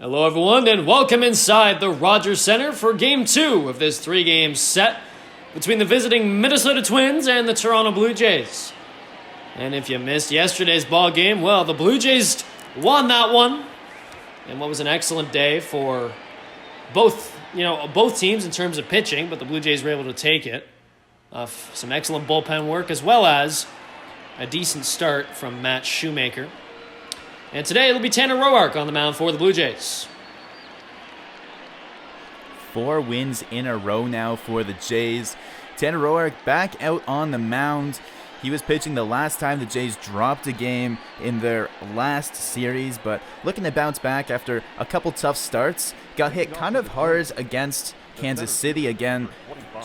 Hello everyone and welcome inside the Rogers Center for Game 2 of this 3-game set between the visiting Minnesota Twins and the Toronto Blue Jays. And if you missed yesterday's ball game, well, the Blue Jays won that one. And what was an excellent day for both teams in terms of pitching, but the Blue Jays were able to take it. Some excellent bullpen work as well as a decent start from Matt Shoemaker. And today it'll be Tanner Roark on the mound for the Blue Jays. 4 wins in a row now for the Jays. Tanner Roark back out on the mound. He was pitching the last time the Jays dropped a game in their last series, but looking to bounce back after a couple tough starts. Got hit kind of hard against Kansas City again.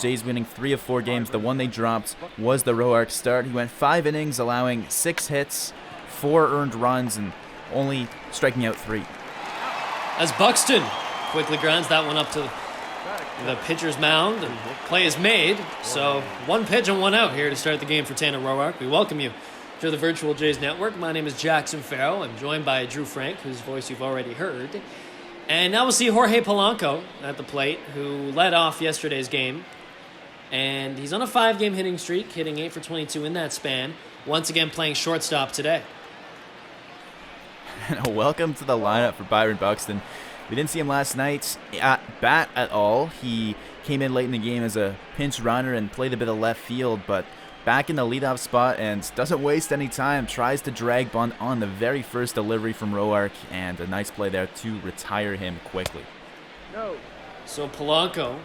Jays winning 3 of 4 games. The one they dropped was the Roark start. He went 5 innings, allowing 6 hits, 4 earned runs, and only striking out 3. As Buxton quickly grounds that one up to the pitcher's mound, and play is made. So 1 pitch and 1 out here to start the game for Tanner Roark. We welcome you to the Virtual Jays Network. My name is Jackson Farough. I'm joined by Drew Frank, whose voice you've already heard. And now we'll see Jorge Polanco at the plate, who led off yesterday's game. And he's on a 5-game hitting streak, hitting 8 for 22 in that span. Once again playing shortstop today. Welcome to the lineup for Byron Buxton. We didn't see him last night at bat at all. He came in late in the game as a pinch runner and played a bit of left field, but back in the leadoff spot and doesn't waste any time. Tries to drag bunt on the very first delivery from Roark, and a nice play there to retire him quickly. So Polanco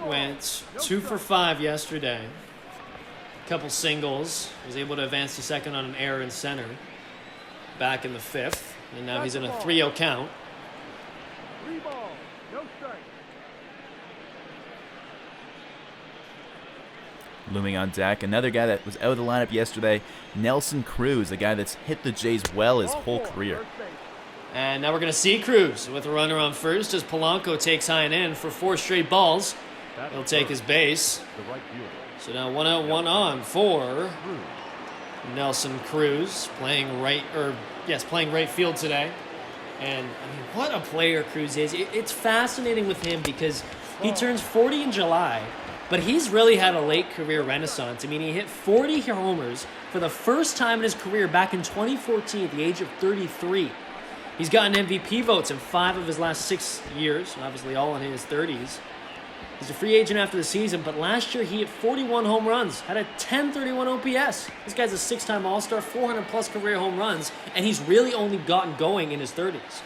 went 2 for 5 yesterday. A couple singles. Was able to advance to second on an error in center. Back in the 5th. And now he's in a 3-0 count. 3 balls, no strike. Looming on deck, another guy that was out of the lineup yesterday, Nelson Cruz, a guy that's hit the Jays well his whole career. And now we're going to see Cruz with a runner on first as Polanco takes high and in for 4 straight balls. He'll take his base. So now 1 out, 1 on for Nelson Cruz, playing right field today. And I mean, what a player Cruz is. It's fascinating with him because he turns 40 in July, but he's really had a late career renaissance. I mean, he hit 40 homers for the first time in his career back in 2014 at the age of 33. He's gotten MVP votes in 5 of his last 6 years, obviously all in his 30s. He's a free agent after the season, but last year he hit 41 home runs, had a 1031 OPS. This guy's a 6-time All-Star, 400-plus career home runs, and he's really only gotten going in his 30s.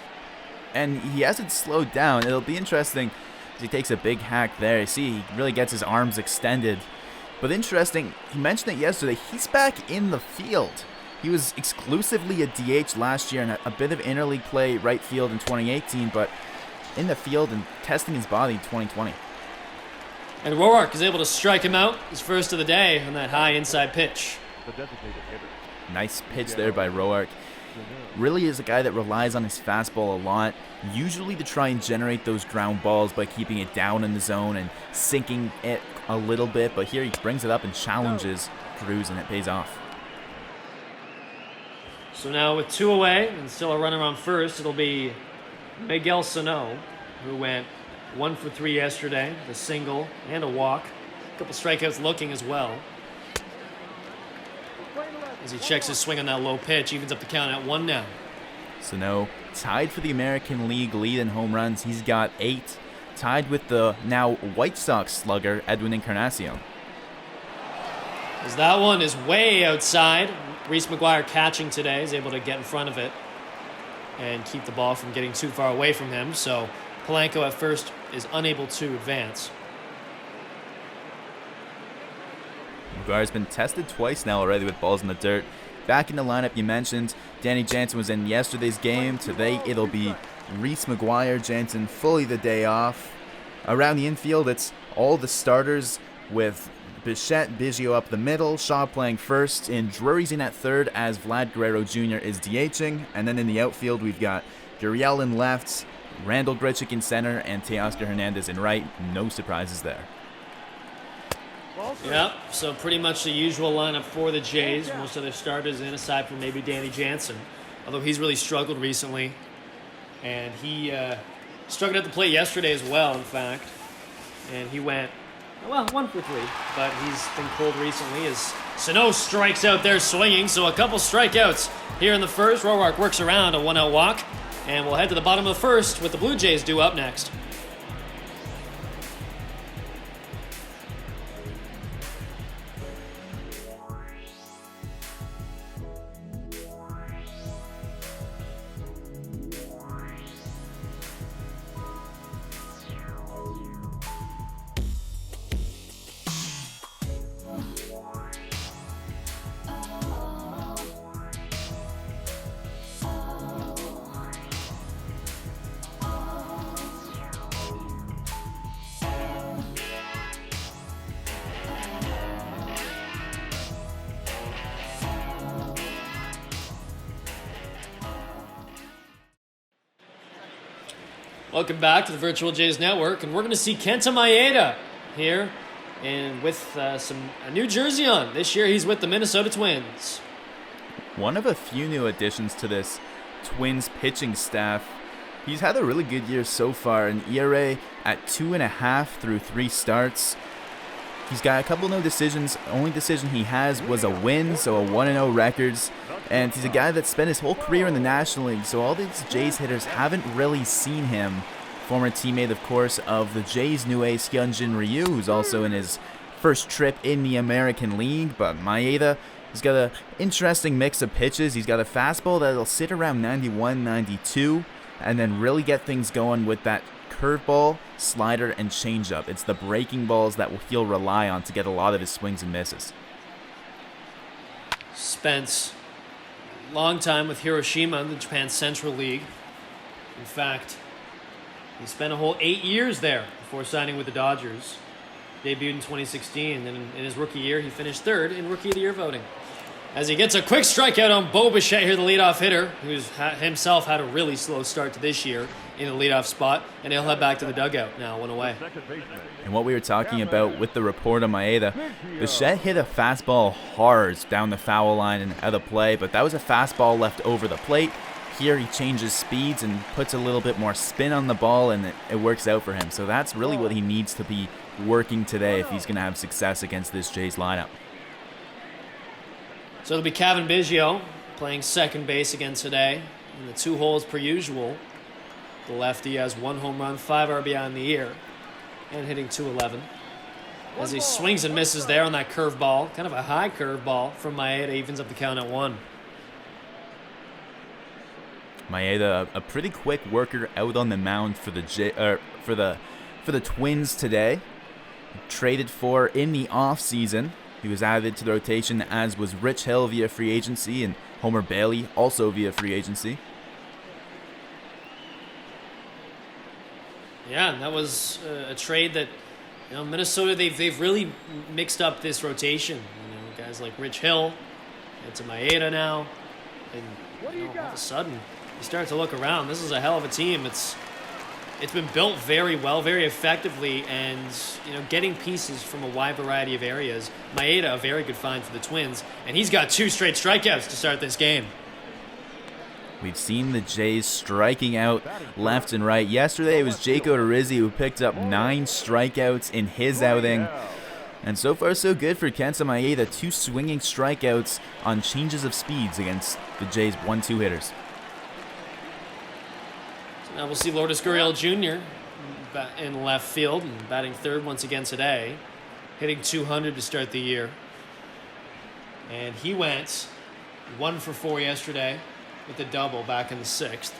And he hasn't slowed down. It'll be interesting as he takes a big hack there. You see, he really gets his arms extended. But interesting, he mentioned it yesterday, he's back in the field. He was exclusively a DH last year and a bit of interleague play right field in 2018, but in the field and testing his body in 2020. And Roark is able to strike him out, his first of the day, on that high inside pitch. Nice pitch there by Roark. Really is a guy that relies on his fastball a lot, usually to try and generate those ground balls by keeping it down in the zone and sinking it a little bit, but here he brings it up and challenges Cruz, and it pays off. So now with 2 away and still a runner on first, it'll be Miguel Sano, who went 1 for 3 yesterday, a single and a walk. A couple strikeouts looking as well. As he checks his swing on that low pitch, evens up the count at 1 now. Sano tied for the American League lead in home runs. He's got 8, tied with the now White Sox slugger Edwin Encarnacion. As that one is way outside. Reese McGuire catching today is able to get in front of it and keep the ball from getting too far away from him. So Polanco at first is unable to advance. McGuire's been tested twice now already with balls in the dirt. Back in the lineup, you mentioned Danny Jansen was in yesterday's game. Today it'll be Reese McGuire. Jansen fully the day off. Around the infield, it's all the starters with Bichette, Biggio up the middle, Shaw playing first, and Drury's in at third as Vlad Guerrero Jr. is DHing. And then in the outfield, we've got Gurriel in left, Randall Grichuk in center, and Teoscar Hernandez in right. No surprises there. Yep, so pretty much the usual lineup for the Jays. Most of their starters in, aside from maybe Danny Jansen, although he's really struggled recently. And he Struck it at the plate yesterday as well, in fact. And he went, well, 1 for 3. But he's been cold recently as Sano strikes out there swinging. So a couple strikeouts here in the first. Roark works around a 1-out walk. And we'll head to the bottom of the first with the Blue Jays due up next. Welcome back to the Virtual Jays Network, and we're going to see Kenta Maeda here, and with a new jersey on. This year he's with the Minnesota Twins. One of a few new additions to this Twins pitching staff. He's had a really good year so far, an ERA at 2.5 through 3 starts. He's got a couple no decisions. The only decision he has was a win, so a 1-0 records. And he's a guy that spent his whole career in the National League, so all these Jays hitters haven't really seen him. Former teammate, of course, of the Jays' new ace, Hyunjin Ryu, who's also in his first trip in the American League. But Maeda, he's got an interesting mix of pitches. He's got a fastball that'll sit around 91, 92, and then really get things going with that curveball, slider, and changeup. It's the breaking balls that he'll rely on to get a lot of his swings and misses. Spent a long time with Hiroshima in the Japan Central League. In fact, he spent a whole 8 years there before signing with the Dodgers. Debuted in 2016, and in his rookie year, he finished 3rd in Rookie of the Year voting. As he gets a quick strikeout on Bo Bichette here, the leadoff hitter, who's himself had a really slow start to this year in the leadoff spot, and he'll head back to the dugout now, 1 away. And what we were talking about with the report on Maeda, Bichette hit a fastball hard down the foul line and out of play, but that was a fastball left over the plate. Here he changes speeds and puts a little bit more spin on the ball, and it works out for him. So that's really what he needs to be working today if he's going to have success against this Jays lineup. So it'll be Kevin Biggio playing second base again today in the 2 holes per usual. The lefty has 1 home run, 5 RBI in the year, and hitting .211. As he swings and misses there on that curveball, kind of a high curveball from Maeda, evens up the count at 1. Maeda, a pretty quick worker out on the mound for the Twins today. Traded for in the offseason. He was added to the rotation, as was Rich Hill via free agency, and Homer Bailey also via free agency. Yeah, and that was a trade that, Minnesota, they've really mixed up this rotation. Guys like Rich Hill, it's a Maeda now, and all of a sudden you start to look around. This is a hell of a team. It's been built very well, very effectively, and getting pieces from a wide variety of areas. Maeda, a very good find for the Twins, and he's got 2 straight strikeouts to start this game. We've seen the Jays striking out left and right. Yesterday it was Jake Odorizzi who picked up 9 strikeouts in his outing. And so far so good for Kenta Maeda, 2 swinging strikeouts on changes of speeds against the Jays' 1-2 hitters. Now we'll see Lourdes Gurriel Jr. in left field and batting 3rd once again today, hitting .200 to start the year. And he went 1 for 4 yesterday with a double back in the 6th.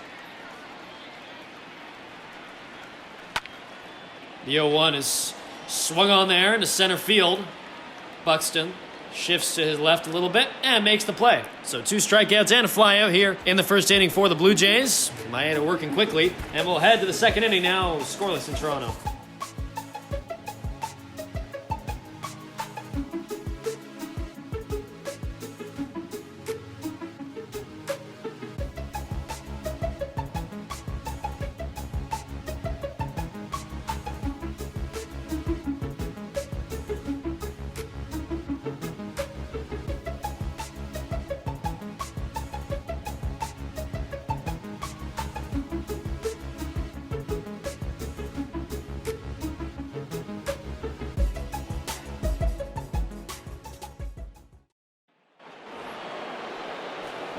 The 0-1 is swung on there into center field. Buxton shifts to his left a little bit and makes the play. So 2 strikeouts and a fly out here in the first inning for the Blue Jays. Maeda working quickly, and we'll head to the second inning now, scoreless in Toronto.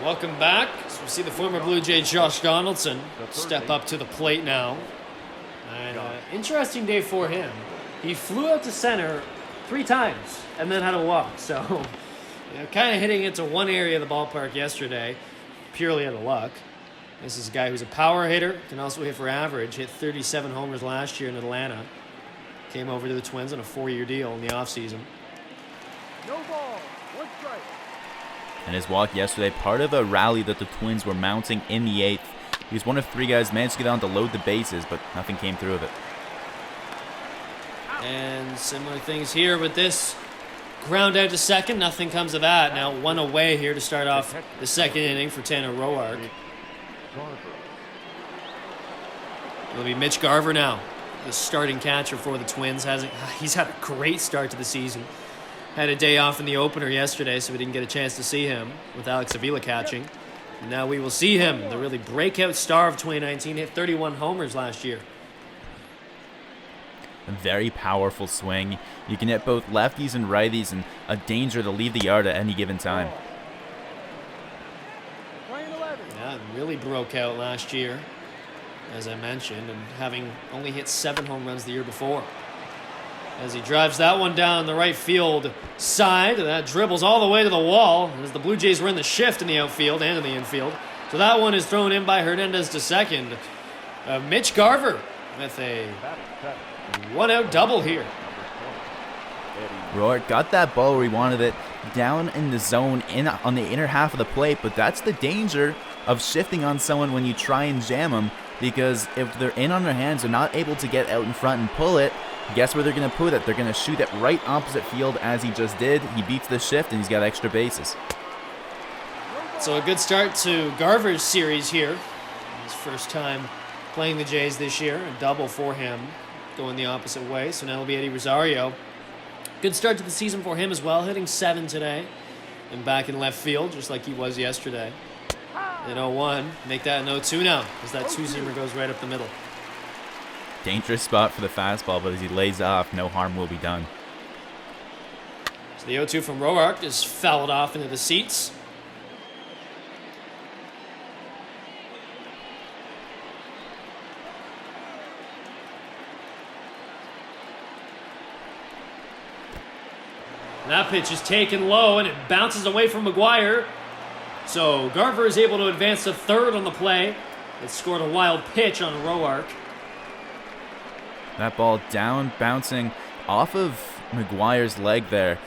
Welcome back. So we see the former Blue Jay Josh Donaldson step up to the plate now. And interesting day for him. He flew out to center 3 times and then had a walk. So kind of hitting into one area of the ballpark yesterday, purely out of luck. This is a guy who's a power hitter, can also hit for average, hit 37 homers last year in Atlanta. Came over to the Twins on a 4-year deal in the offseason. No ball. 1 strike. And his walk yesterday, part of a rally that the Twins were mounting in the 8th. He was one of 3 guys managed to get on to load the bases, but nothing came through of it. And similar things here with this ground out to second. Nothing comes of that. Now 1 away here to start off the 2nd inning for Tanner Roark. It'll be Mitch Garver now, the starting catcher for the Twins. He's had a great start to the season. Had a day off in the opener yesterday, so we didn't get a chance to see him with Alex Avila catching. And now we will see him, the really breakout star of 2019, hit 31 homers last year. A very powerful swing. You can hit both lefties and righties, and a danger to leave the yard at any given time. Yeah, really broke out last year, as I mentioned, and having only hit 7 home runs the year before. As he drives that one down the right field side, that dribbles all the way to the wall as the Blue Jays were in the shift in the outfield and in the infield. So that one is thrown in by Hernandez to second. Mitch Garver with a 1-out double here. Roark got that ball where he wanted it, down in the zone on the inner half of the plate, but that's the danger of shifting on someone when you try and jam them, because if they're in on their hands, they're not able to get out in front and pull it. Guess where they're going to put it? They're going to shoot it right opposite field as he just did. He beats the shift and he's got extra bases. So a good start to Garver's series here. His first time playing the Jays this year. A double for him going the opposite way. So now it'll be Eddie Rosario. Good start to the season for him as well. Hitting 7 today and back in left field just like he was yesterday. In 0-1. Make that an 0-2 now as that 2-seamer goes right up the middle. Dangerous spot for the fastball, but as he lays off, no harm will be done. So the 0-2 from Roark is fouled off into the seats. That pitch is taken low and it bounces away from McGuire. So Garver is able to advance to third on the play. It scored a wild pitch on Roark. That ball down, bouncing off of McGuire's leg there.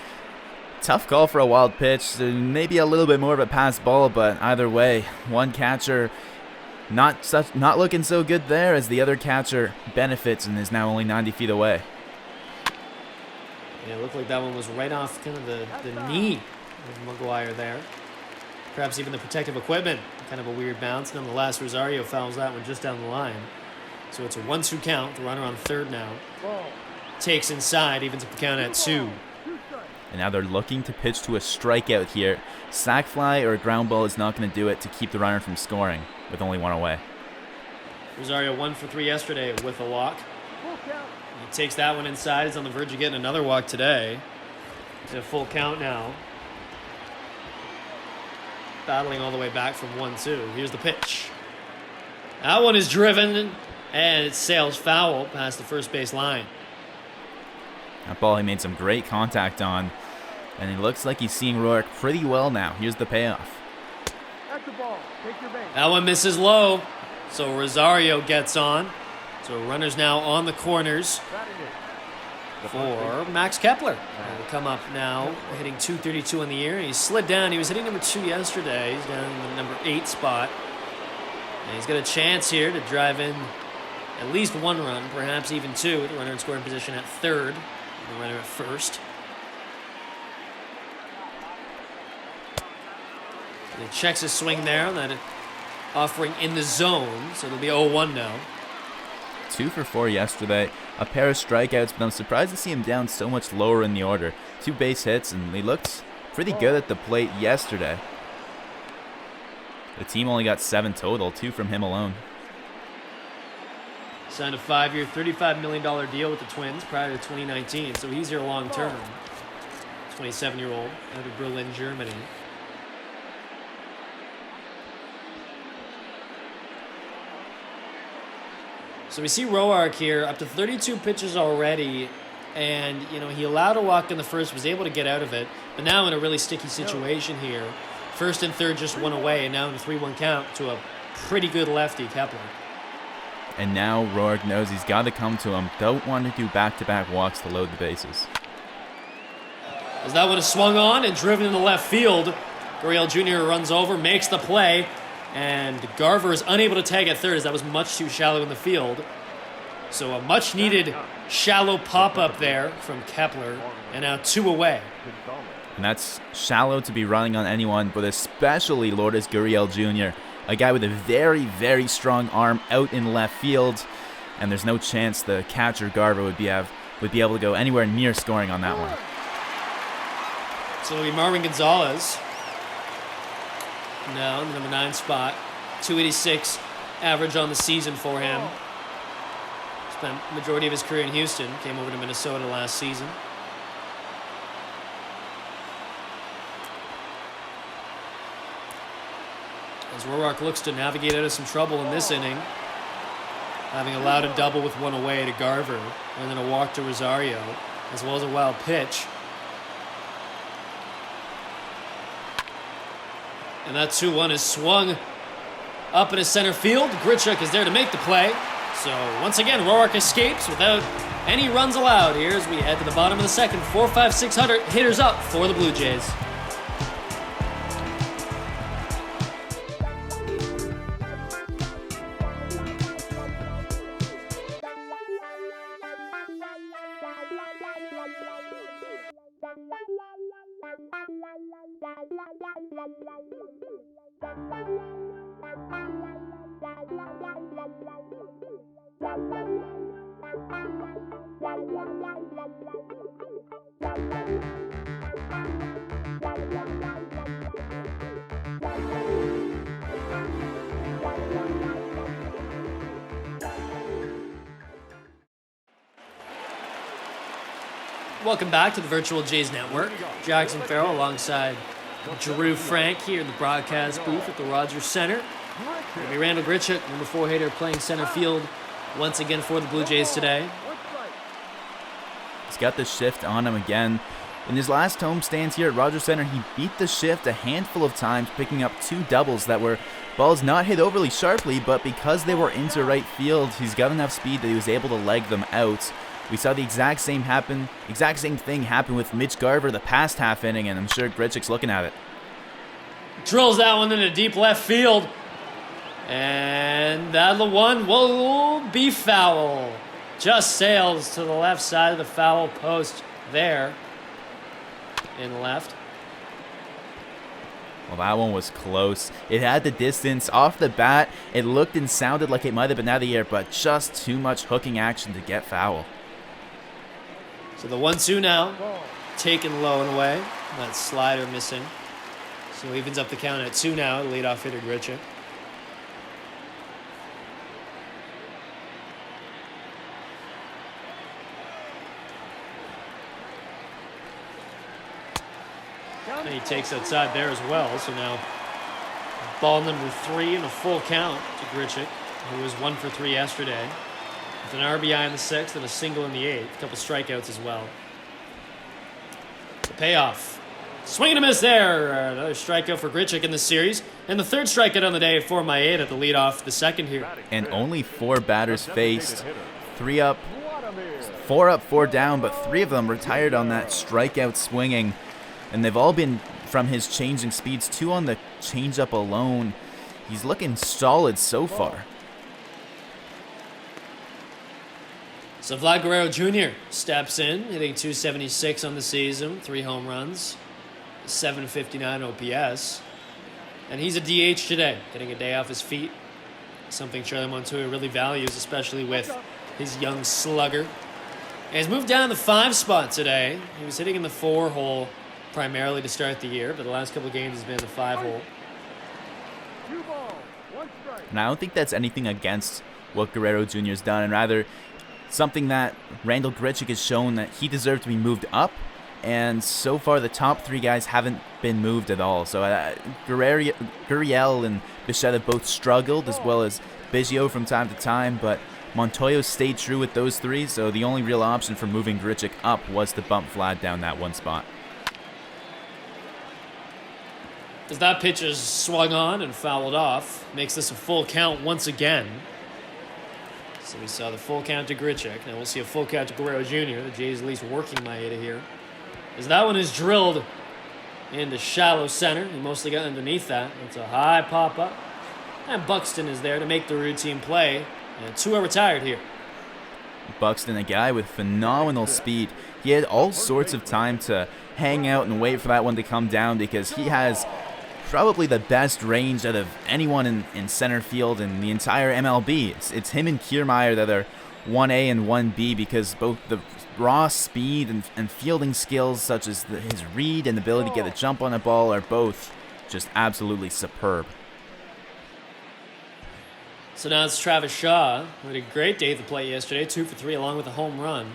Tough call for a wild pitch. Maybe a little bit more of a pass ball, but either way, one catcher not looking so good there as the other catcher benefits and is now only 90 feet away. Yeah, it looked like that one was right off kind of the knee of McGuire there. Perhaps even the protective equipment. Kind of a weird bounce. Nonetheless, Rosario fouls that one just down the line. So it's a 1-2 count. The runner on third now. Takes inside, evens up the count at 2. And now they're looking to pitch to a strikeout here. Sac fly or a ground ball is not going to do it to keep the runner from scoring with only 1 away. Rosario 1 for 3 yesterday with a walk. He takes that one inside. He's on the verge of getting another walk today. It's a full count now. Battling all the way back from 1-2. Here's the pitch. That one is driven, and it sails foul past the first base line. That ball he made some great contact on, and it looks like he's seeing Roark pretty well now. Here's the payoff. That's the ball. Take your base. That one misses low, so Rosario gets on. So runners now on the corners for Max Kepler. He'll come up now, hitting .232 on the year. He slid down. He was hitting number 2 yesterday. He's down in the number 8 spot. And he's got a chance here to drive in at least 1 run, perhaps even 2, with the runner in scoring position at third, and the runner at first. He checks his swing there, that offering in the zone, so it'll be 0-1 now. 2 for 4 yesterday, a pair of strikeouts, but I'm surprised to see him down so much lower in the order. 2 base hits, and he looked pretty good at the plate yesterday. The team only got 7 total, 2 from him alone. Signed a 5-year, $35 million deal with the Twins prior to 2019, so he's here long term. 27-year-old out of Berlin, Germany. So we see Roark here, up to 32 pitches already, and, you know, he allowed a walk in the first, was able to get out of it, but now in a really sticky situation here. First and third just one away, and now in a 3-1 count to a pretty good lefty, Kepler. And now Roark knows he's got to come to him. Don't want to do back-to-back walks to load the bases. As that one is swung on and driven into left field, Gurriel Jr. runs over, makes the play, and Garver is unable to tag at third as that was much too shallow in the field. So a much-needed shallow pop-up there from Kepler, and now 2 away. And that's shallow to be running on anyone, but especially Lourdes Gurriel Jr., a guy with a very, very strong arm out in left field, and there's no chance the catcher Garver would be able to go anywhere near scoring on that one. So it'll be Marwin Gonzalez now in the number 9 spot. 286 average on the season for him. Spent the majority of his career in Houston. Came over to Minnesota last season. As Roark looks to navigate out of some trouble in this inning, having allowed a double with 1 away to Garver, and then a walk to Rosario, as well as a wild pitch. And that 2-1 is swung up into center field. Grichuk is there to make the play. So once again, Roark escapes without any runs allowed here as we head to the bottom of the second. 4, 5, 600 hitters up for the Blue Jays. Welcome back to the Virtual Jays Network. Jackson Farrell alongside Drew Frank here in the broadcast booth at the Rogers Center. It'll be Randall Grichuk, number 4 hitter, playing center field once again for the Blue Jays today. He's got the shift on him again. In his last homestands here at Rogers Center, he beat the shift a handful of times, picking up 2 doubles that were balls not hit overly sharply, but because they were into right field, he's got enough speed that he was able to leg them out. We saw the exact same thing happen with Mitch Garver the past half inning, and I'm sure Grichuk's looking at it. Drills that one into deep left field. And that one will be foul. Just sails to the left side of the foul post there in left. Well, that one was close. It had the distance off the bat. It looked and sounded like it might have been out of the air, but just too much hooking action to get foul. So the 1-2 now, taken low and away. That slider missing. So evens up the count at 2 now, leadoff hitter Grichuk. And he takes outside there as well. So now ball number 3 and a full count to Grichuk, who was 1 for 3 yesterday. With an RBI in the 6th and a single in the 8th. A couple strikeouts as well. The payoff. Swing and a miss there. Another strikeout for Grichuk in this series. And the 3rd strikeout on the day for Maeda to lead off the second here. And only 4 batters faced. 4 up, 4 down, but 3 of them retired on that strikeout swinging. And they've all been from his changing speeds. 2 on the changeup alone. He's looking solid so far. So Vlad Guerrero Jr. steps in, hitting .276 on the season, 3 home runs, .759 OPS. And he's a DH today, getting a day off his feet. Something Charlie Montoya really values, especially with his young slugger. And he's moved down in the 5 spot today. He was hitting in the 4 hole primarily to start the year, but the last couple of games has been in the 5 hole. And I don't think that's anything against what Guerrero Jr. has done, and rather something that Randall Grichuk has shown that he deserved to be moved up, and so far the top 3 guys haven't been moved at all. So Gurriel and Bichette have both struggled, as well as Biggio from time to time, but Montoya stayed true with those three, so the only real option for moving Grichuk up was to bump Vlad down that one spot. As that pitch is swung on and fouled off, makes this a full count once again. So we saw the full count to Grichuk. Now we'll see a full count to Guerrero Jr. The Jays at least working Maeda here. As that one is drilled into shallow center. He mostly got underneath that. It's a high pop-up. And Buxton is there to make the routine play. And 2 are retired here. Buxton, a guy with phenomenal speed. He had all sorts of time to hang out and wait for that one to come down because he has probably the best range out of anyone in center field in the entire MLB. It's him and Kiermaier that are 1A and 1B because both the raw speed and fielding skills such as his read and ability to get a jump on a ball are both just absolutely superb. So now it's Travis Shaw, who had a great day at the plate yesterday, 2 for 3 along with a home run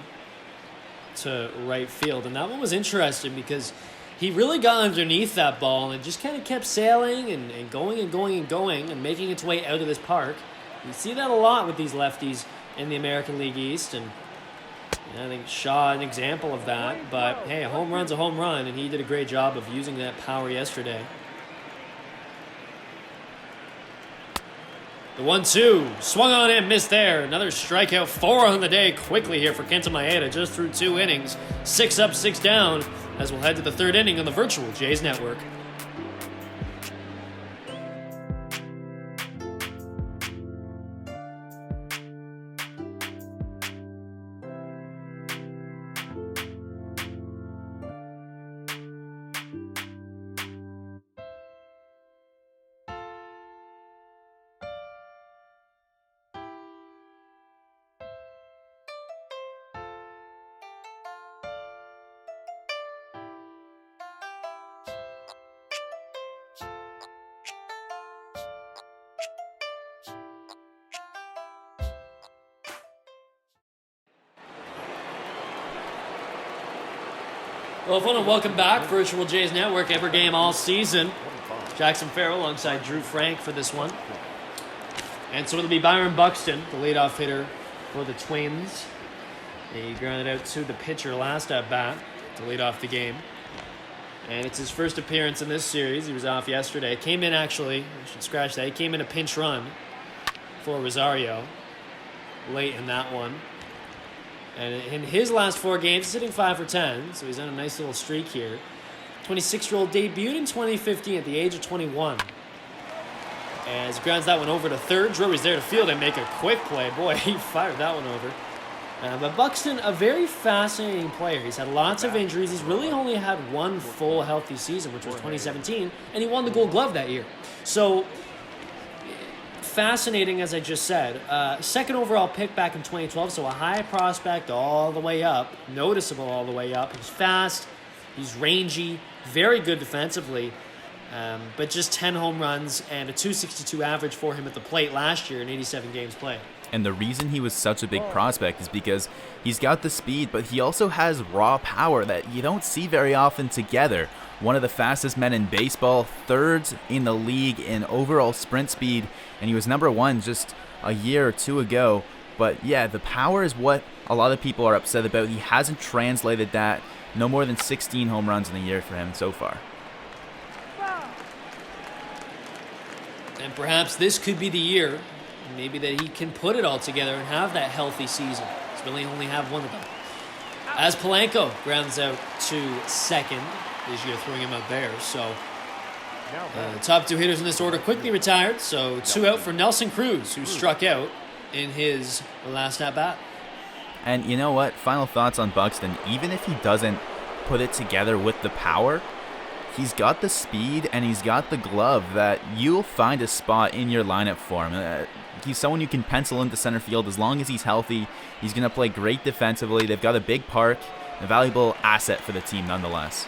to right field. And that one was interesting because he really got underneath that ball and just kind of kept sailing and going and going and going and making its way out of this park. You see that a lot with these lefties in the American League East, and I think Shaw an example of that. But hey, a home run's a home run, and he did a great job of using that power yesterday. The 1-2 swung on and missed there. Another strikeout, 4 on the day quickly here for Kenta Maeda, just through 2 innings. 6 up, 6 down, as we'll head to the 3rd inning on the virtual Jays Network. Well, fun and welcome back, Virtual Jays Network, every game all season. Jackson Farrell alongside Drew Frank for this one. And so it'll be Byron Buxton, the leadoff hitter for the Twins. He grounded out to the pitcher last at bat to lead off the game. And it's his first appearance in this series. He was off yesterday. Came in actually, I should scratch that. He came in a pinch run for Rosario late in that one. And in his last 4 games, he's hitting 5 for 10, so he's on a nice little streak here. 26-year-old debuted in 2015 at the age of 21. As he grounds that one over to third, Drury's there to field and make a quick play. Boy, he fired that one over. But Buxton, a very fascinating player. He's had lots of injuries. He's really only had 1 full healthy season, which was 2017, and he won the Gold Glove that year. So fascinating, as I just said. 2nd overall pick back in 2012, so a high prospect all the way up, noticeable all the way up. He's fast, he's rangy, very good defensively, but just 10 home runs and a .262 average for him at the plate last year in 87 games played. And the reason he was such a big prospect is because he's got the speed, but he also has raw power that you don't see very often together. One of the fastest men in baseball, 3rd in the league in overall sprint speed, and he was number 1 just a year or 2 ago. But yeah, the power is what a lot of people are upset about. He hasn't translated that. No more than 16 home runs in a year for him so far. And perhaps this could be the year, maybe, that he can put it all together and have that healthy season. He's really only have 1 of them. As Polanco grounds out to second this year, throwing him out there. So the top 2 hitters in this order quickly retired. So 2 out for Nelson Cruz, who struck out in his last at-bat. And you know what? Final thoughts on Buxton. Even if he doesn't put it together with the power, he's got the speed and he's got the glove that you'll find a spot in your lineup for him. He's someone you can pencil into center field as long as he's healthy. He's going to play great defensively. They've got a big park, a valuable asset for the team nonetheless.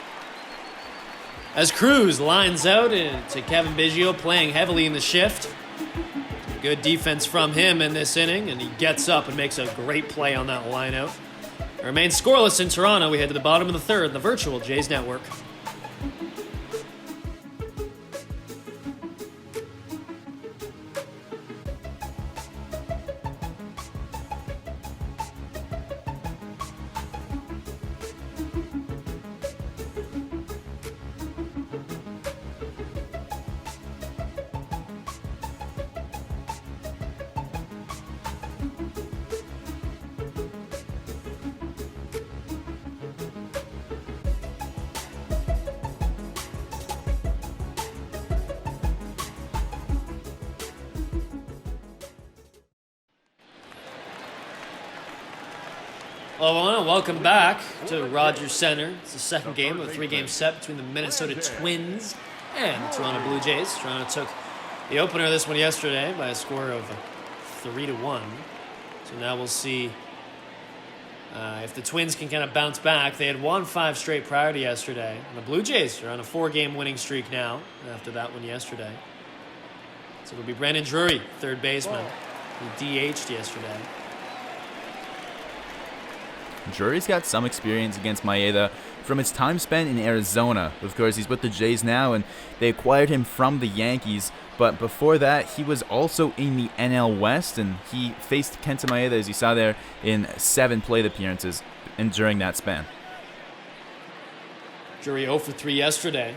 As Cruz lines out to Kevin Biggio, playing heavily in the shift. Good defense from him in this inning, and he gets up and makes a great play on that line out. It remains scoreless in Toronto. We head to the bottom of the 3rd, the virtual Jays Network. Well, I want to welcome back to Rogers Center. It's the second game of a 3-game set between the Minnesota Twins and the Toronto Blue Jays. Toronto took the opener of this one yesterday by a score of 3-1. So now we'll see if the Twins can kind of bounce back. They had won 5 straight prior to yesterday. And the Blue Jays are on a 4-game winning streak now after that one yesterday. So it'll be Brandon Drury, third baseman, who DH'd yesterday. Drury's got some experience against Maeda from his time spent in Arizona. Of course, he's with the Jays now, and they acquired him from the Yankees. But before that, he was also in the NL West, and he faced Kenta Maeda, as you saw there, in 7 plate appearances and during that span. Drury 0 for 3 yesterday.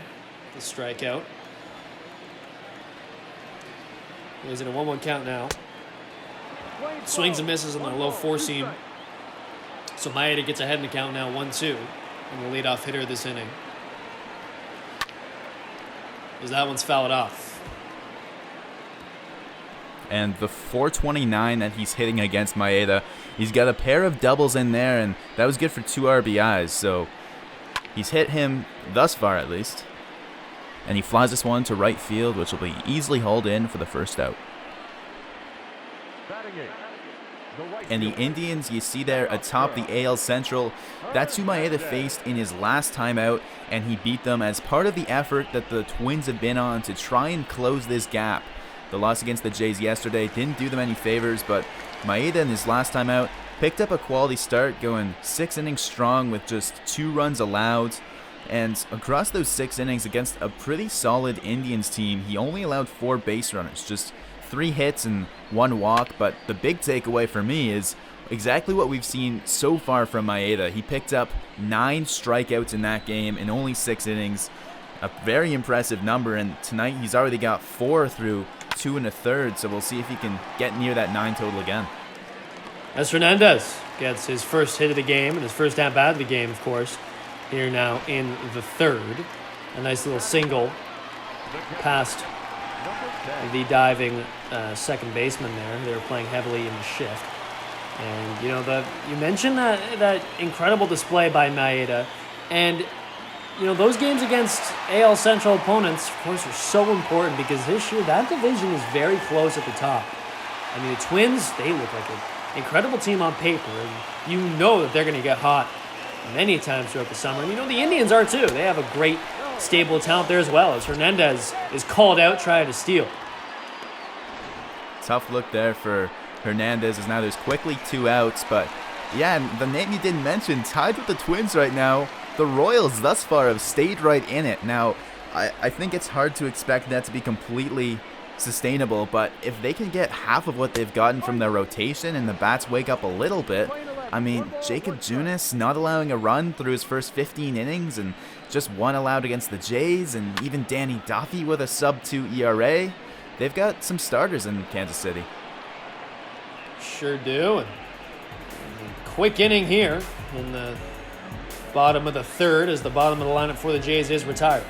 The strikeout. He's in a 1-1 count now. Swings and misses on the low 4-seam. So Maeda gets ahead in the count now, 1-2. And the leadoff hitter this inning. As that one's fouled off. And the 429 that he's hitting against Maeda, he's got a pair of doubles in there, and that was good for 2 RBIs. So he's hit him thus far, at least. And he flies this one to right field, which will be easily hauled in for the first out. And the Indians, you see there atop the AL Central, that's who Maeda faced in his last time out, and he beat them as part of the effort that the Twins have been on to try and close this gap. The loss against the Jays yesterday didn't do them any favors, but Maeda in his last time out picked up a quality start, going 6 innings strong with just 2 runs allowed. And across those 6 innings against a pretty solid Indians team, he only allowed 4 base runners, just 3 hits and 1 walk. But the big takeaway for me is exactly what we've seen so far from Maeda. He picked up 9 strikeouts in that game in only 6 innings. A very impressive number, and tonight he's already got 4 through 2 1/3, so we'll see if he can get near that 9 total again. As Hernandez gets his first hit of the game and his first at-bat of the game, of course, here now in the 3rd. A nice little single past the diving second baseman there. They were playing heavily in the shift. And, you know, you mentioned that incredible display by Maeda. And, you know, those games against AL Central opponents, of course, are so important because this year that division is very close at the top. I mean, the Twins, they look like an incredible team on paper. And you know that they're going to get hot many times throughout the summer. And you know the Indians are too. They have a great stable of talent there as well, as Hernandez is called out trying to steal. Tough look there for Hernandez, as now there's quickly 2 outs. But yeah, and the name you didn't mention, tied with the Twins right now, the Royals thus far have stayed right in it. Now, I think it's hard to expect that to be completely sustainable, but if they can get half of what they've gotten from their rotation and the bats wake up a little bit, I mean, Jacob Junis not allowing a run through his first 15 innings and just 1 allowed against the Jays, and even Danny Duffy with a sub-2 ERA. They've got some starters in Kansas City. Sure do. And quick inning here in the bottom of the 3rd, as the bottom of the lineup for the Jays is retired.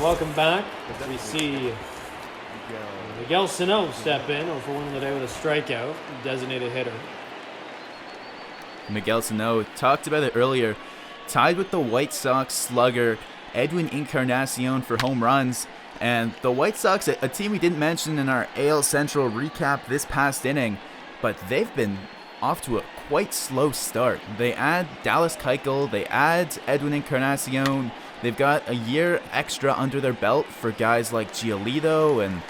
Welcome back. We see Miguel Sano step in for one of the day with a strikeout, designated hitter. Miguel Sano, talked about it earlier, tied with the White Sox slugger Edwin Encarnacion for home runs. And the White Sox, a team we didn't mention in our AL Central recap this past inning, but they've been off to a quite slow start. They add Dallas Keuchel, they add Edwin Encarnacion. They've got a year extra under their belt for guys like Giolito and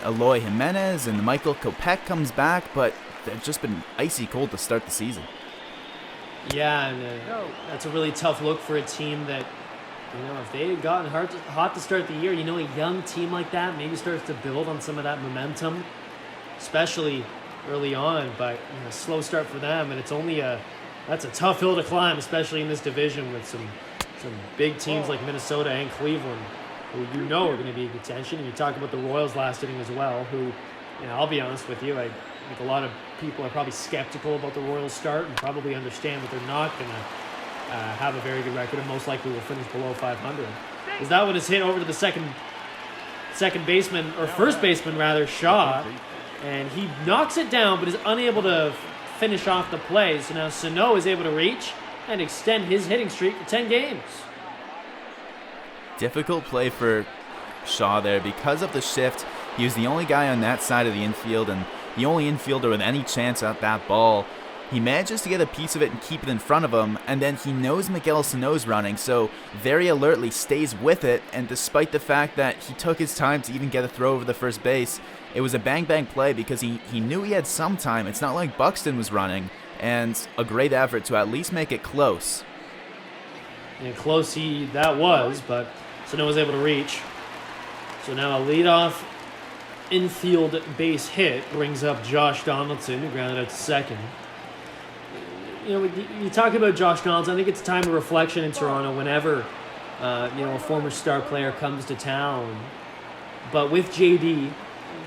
Eloy Jimenez, and Michael Kopech comes back, but they've just been icy cold to start the season. Yeah, and that's a really tough look for a team that If they had gotten hot to start the year, a young team like that maybe starts to build on some of that momentum, especially early on. But slow start for them, and it's only that's a tough hill to climb, especially in this division with some big teams like Minnesota and Cleveland, who are going to be in contention. And you talk about the Royals last inning as well, who, I'll be honest with you, I think a lot of people are probably skeptical about the Royals' start and probably understand that they're not going to have a very good record and most likely will finish below 500. As that one is hit over to the first baseman rather, Shaw, and he knocks it down but is unable to finish off the play. So now Sano is able to reach and extend his hitting streak to 10 games. Difficult play for Shaw there because of the shift. He was the only guy on that side of the infield and the only infielder with any chance at that ball. He manages to get a piece of it and keep it in front of him, and then he knows Miguel Sano's running, so very alertly stays with it, and despite the fact that he took his time to even get a throw over the first base, it was a bang-bang play because he knew he had some time. It's not like Buxton was running, and a great effort to at least make it close. And close that was, but Sano was able to reach. So now a leadoff infield base hit brings up Josh Donaldson, who grounded out to second. You talk about Josh Donaldson. I think it's a time of reflection in Toronto whenever, a former star player comes to town. But with JD,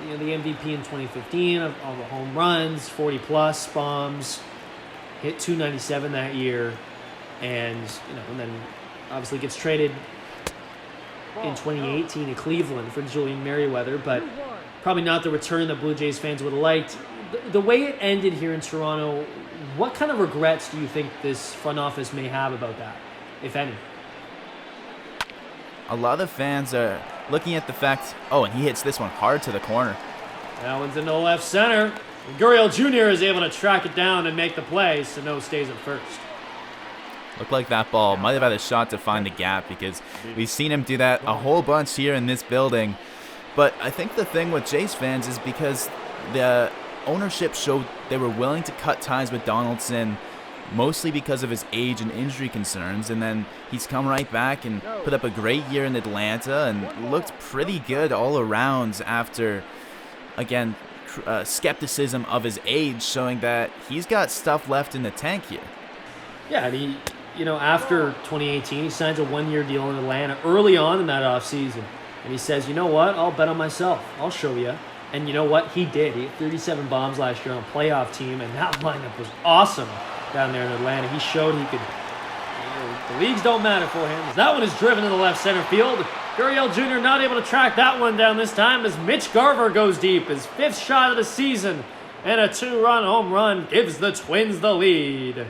the MVP in 2015, all the home runs, 40-plus bombs, hit 297 that year, and then obviously gets traded in 2018 to Cleveland for Julian Merriweather, but probably not the return that Blue Jays fans would have liked. The way it ended here in Toronto, what kind of regrets do you think this front office may have about that, if any? A lot of fans are looking at the fact, and he hits this one hard to the corner. That one's into left center. Gurriel Jr. is able to track it down and make the play. Sano stays at first. Looked like that ball might have had a shot to find the gap because we've seen him do that a whole bunch here in this building. But I think the thing with Jays fans is because the ownership showed they were willing to cut ties with Donaldson mostly because of his age and injury concerns, and then he's come right back and put up a great year in Atlanta and looked pretty good all around after, again, skepticism of his age showing that he's got stuff left in the tank here. Yeah, and he, after 2018, he signs a one-year deal in Atlanta early on in that offseason, and he says, you know what, I'll bet on myself. I'll show you. And you know what? He did. He had 37 bombs last year on a playoff team, and that lineup was awesome down there in Atlanta. He showed he could. The leagues don't matter for him. That one is driven to the left center field. Gurriel Jr. not able to track that one down this time as Mitch Garver goes deep. His 5th shot of the season, and a 2-run home run gives the Twins the lead.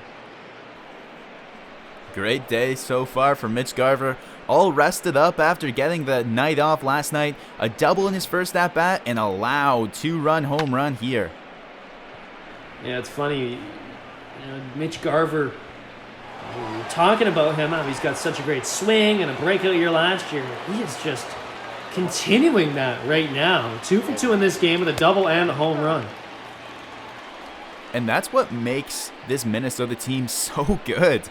Great day so far for Mitch Garver. All rested up after getting the night off last night. A double in his first at-bat and a loud 2-run home run here. Yeah, it's funny. Mitch Garver, we're talking about him, how he's got such a great swing and a breakout year last year. He is just continuing that right now. 2 for 2 in this game with a double and a home run. And that's what makes this Minnesota team so good,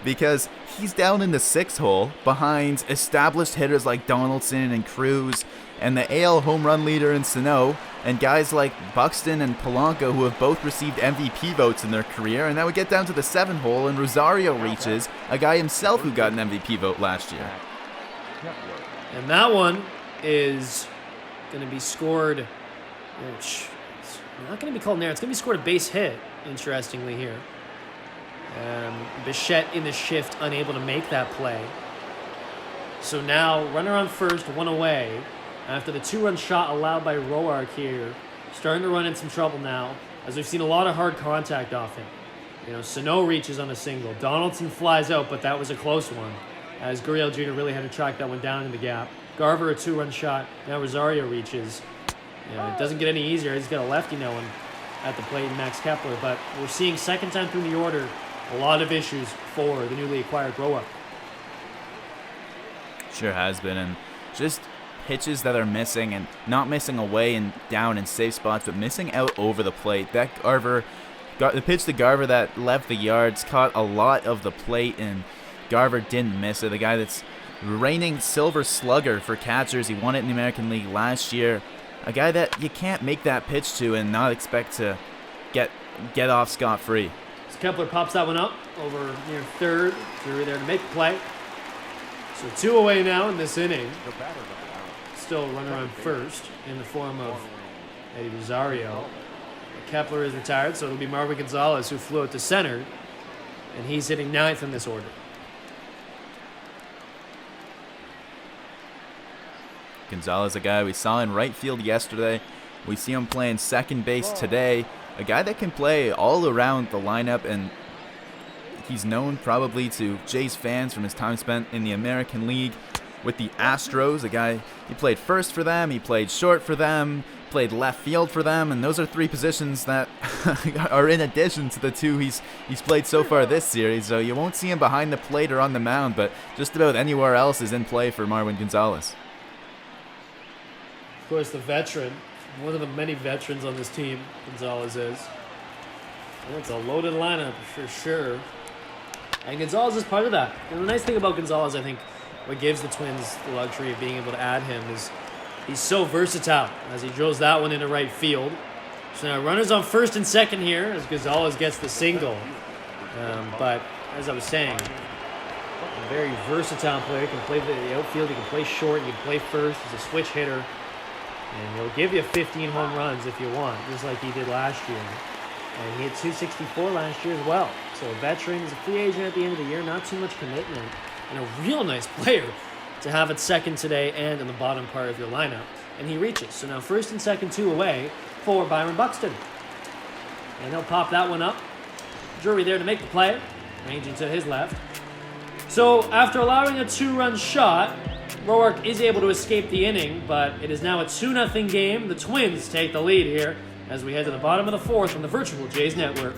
because he's down in the 6th hole behind established hitters like Donaldson and Cruz and the AL home run leader in Sano and guys like Buxton and Polanco who have both received MVP votes in their career. And now we get down to the 7th hole and Rosario reaches, a guy himself who got an MVP vote last year. And that one is going to be scored, which is not going to be called an error. It's going to be scored a base hit, interestingly here. Bichette in the shift, unable to make that play. So now, runner on first, 1 away. After the 2-run shot allowed by Roark here, starting to run in some trouble now, as we've seen a lot of hard contact off him. Sano reaches on a single. Donaldson flies out, but that was a close one, as Gurriel Jr. really had to track that one down in the gap. Garver, a 2-run shot. Now Rosario reaches. It doesn't get any easier. He's got a lefty now at the plate, Max Kepler, but we're seeing second time through the order a lot of issues for the newly acquired Roark. Sure has been, and just pitches that are missing, and not missing away and down in safe spots, but missing out over the plate. That the pitch to Garver that left the yards caught a lot of the plate, and Garver didn't miss it. The guy that's reigning Silver Slugger for catchers. He won it in the American League last year. A guy that you can't make that pitch to and not expect to get off scot-free. So Kepler pops that one up over near third. Drury there to make the play. So 2 away now in this inning. Still runner on first in the form of Eddie Rosario. Kepler is retired, so it'll be Marvin Gonzalez who flew it to center. And he's hitting 9th in this order. Gonzalez, a guy we saw in right field yesterday. We see him playing second base today. A guy that can play all around the lineup, and he's known probably to Jays fans from his time spent in the American League with the Astros. A guy, he played first for them, he played short for them, played left field for them, and those are 3 positions that are in addition to the 2 he's played so far this series. So you won't see him behind the plate or on the mound, but just about anywhere else is in play for Marwin Gonzalez. Of course, the veteran, one of the many veterans on this team, Gonzalez is. And it's a loaded lineup for sure. And Gonzalez is part of that. And the nice thing about Gonzalez, I think, what gives the Twins the luxury of being able to add him is he's so versatile as he drills that one into right field. So now runners on first and second here as Gonzalez gets the single. But as I was saying, a very versatile player. He can play the outfield, he can play short, he can play first. He's a switch hitter. And he'll give you 15 home runs if you want, just like he did last year. And he hit 264 last year as well. So a veteran, he's a free agent at the end of the year, not too much commitment. And a real nice player to have at second today and in the bottom part of your lineup. And he reaches. So now first and second, 2 away for Byron Buxton. And he'll pop that one up. Drury there to make the play, ranging to his left. So after allowing a 2-run shot, Roark is able to escape the inning, but it is now a 2-0 game. The Twins take the lead here as we head to the bottom of the 4th on the virtual Jays Network.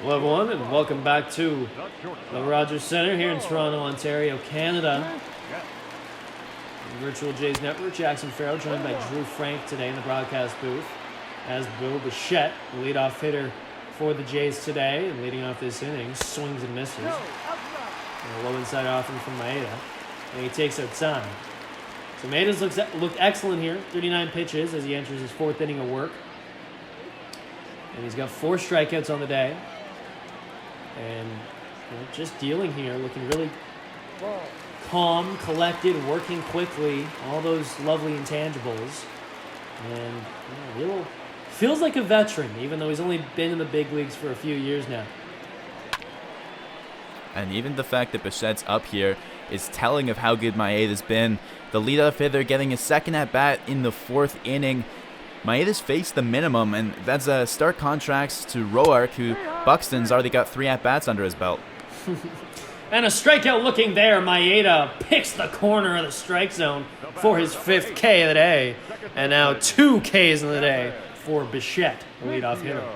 Hello everyone, and welcome back to the Rogers Center here in Toronto, Ontario, Canada. The Virtual Jays Network, Jackson Farough joined by Drew Frank today in the broadcast booth. As Bill Bichette, the leadoff hitter for the Jays today, and leading off this inning, swings and misses. And a low inside offering from Maeda, and he takes outside. So Maeda's looked excellent here, 39 pitches as he enters his 4th inning of work. And he's got 4 strikeouts on the day. And just dealing here, looking really calm, collected, working quickly, all those lovely intangibles. And real feels like a veteran, even though he's only been in the big leagues for a few years now. And even the fact that Bichette's up here is telling of how good Maeda's been. The leadoff hitter getting his 2nd at-bat in the 4th inning. Maeda's faced the minimum, and that's a stark contrast to Roark, who Buxton's already got 3 at-bats under his belt. And a strikeout looking there. Maeda picks the corner of the strike zone for his 5th K of the day. And now 2 Ks in the day for Bichette, the leadoff hitter.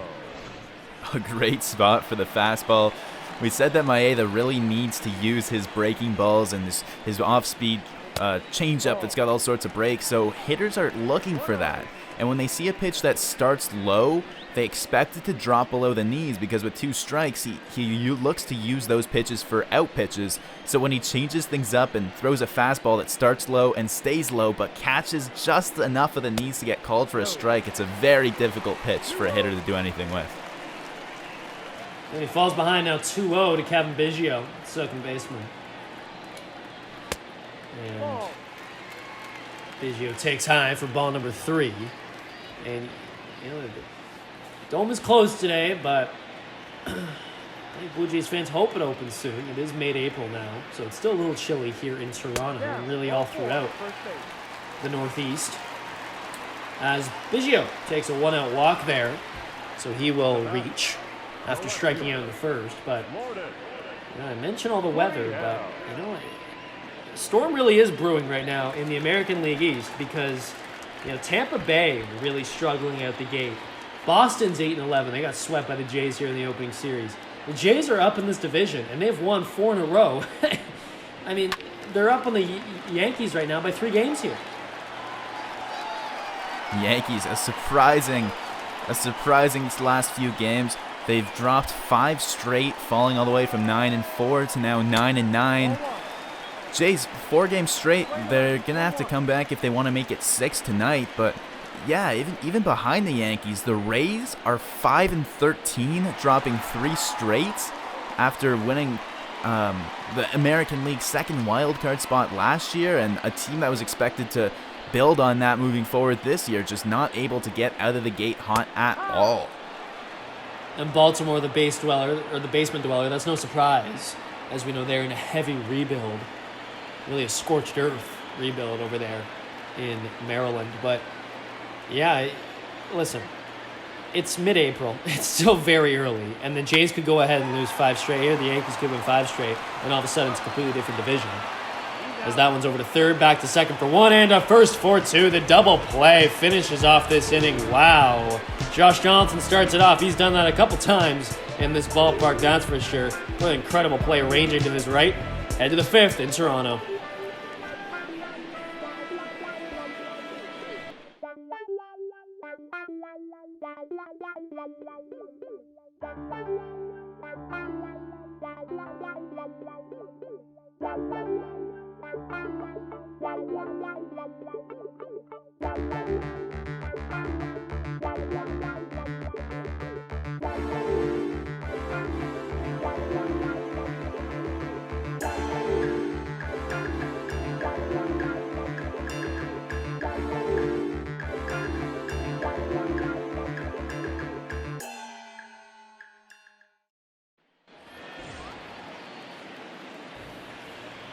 A great spot for the fastball. We said that Maeda really needs to use his breaking balls and his off-speed changeup that's got all sorts of breaks, so hitters are looking for that. And when they see a pitch that starts low, they expect it to drop below the knees, because with 2 strikes, he looks to use those pitches for out pitches. So when he changes things up and throws a fastball that starts low and stays low but catches just enough of the knees to get called for a strike, it's a very difficult pitch for a hitter to do anything with. And he falls behind now 2-0 to Kevin Biggio, second baseman. And Biggio takes high for ball number 3. And, the dome is closed today, but I think Blue Jays fans hope it opens soon. It is mid-April now, so it's still a little chilly here in Toronto and really all throughout the Northeast. as Biggio takes a one-out walk there. So he will reach after striking out in the first. But I mentioned all the weather, but storm really is brewing right now in the American League East because Tampa Bay really struggling out the gate. Boston's 8-11. They got swept by the Jays here in the opening series. The Jays are up in this division, and they've won 4 in a row. I mean, they're up on the Yankees right now by 3 games here. Yankees, a surprising last few games. They've dropped 5 straight, falling all the way from 9-4 to now 9-9. Jays, 4 games straight. They're gonna have to come back if they want to make it 6 tonight. But yeah, even behind the Yankees, the Rays are 5-13, dropping 3 straight after winning the American League second wildcard spot last year, and a team that was expected to build on that moving forward this year, just not able to get out of the gate hot at all. And Baltimore, the basement dweller, that's no surprise. As we know, they're in a heavy rebuild. Really a scorched earth rebuild over there in Maryland. But yeah, listen, it's mid-April. It's still very early. And the Jays could go ahead and lose 5 straight here. The Yankees could win 5 straight. And all of a sudden, it's a completely different division. As that one's over to third, back to second for 1, and a first for 2. The double play finishes off this inning. Wow. Josh Johnson starts it off. He's done that a couple times in this ballpark, that's for sure. What an incredible play, ranging to his right. Head to the 5th in Toronto.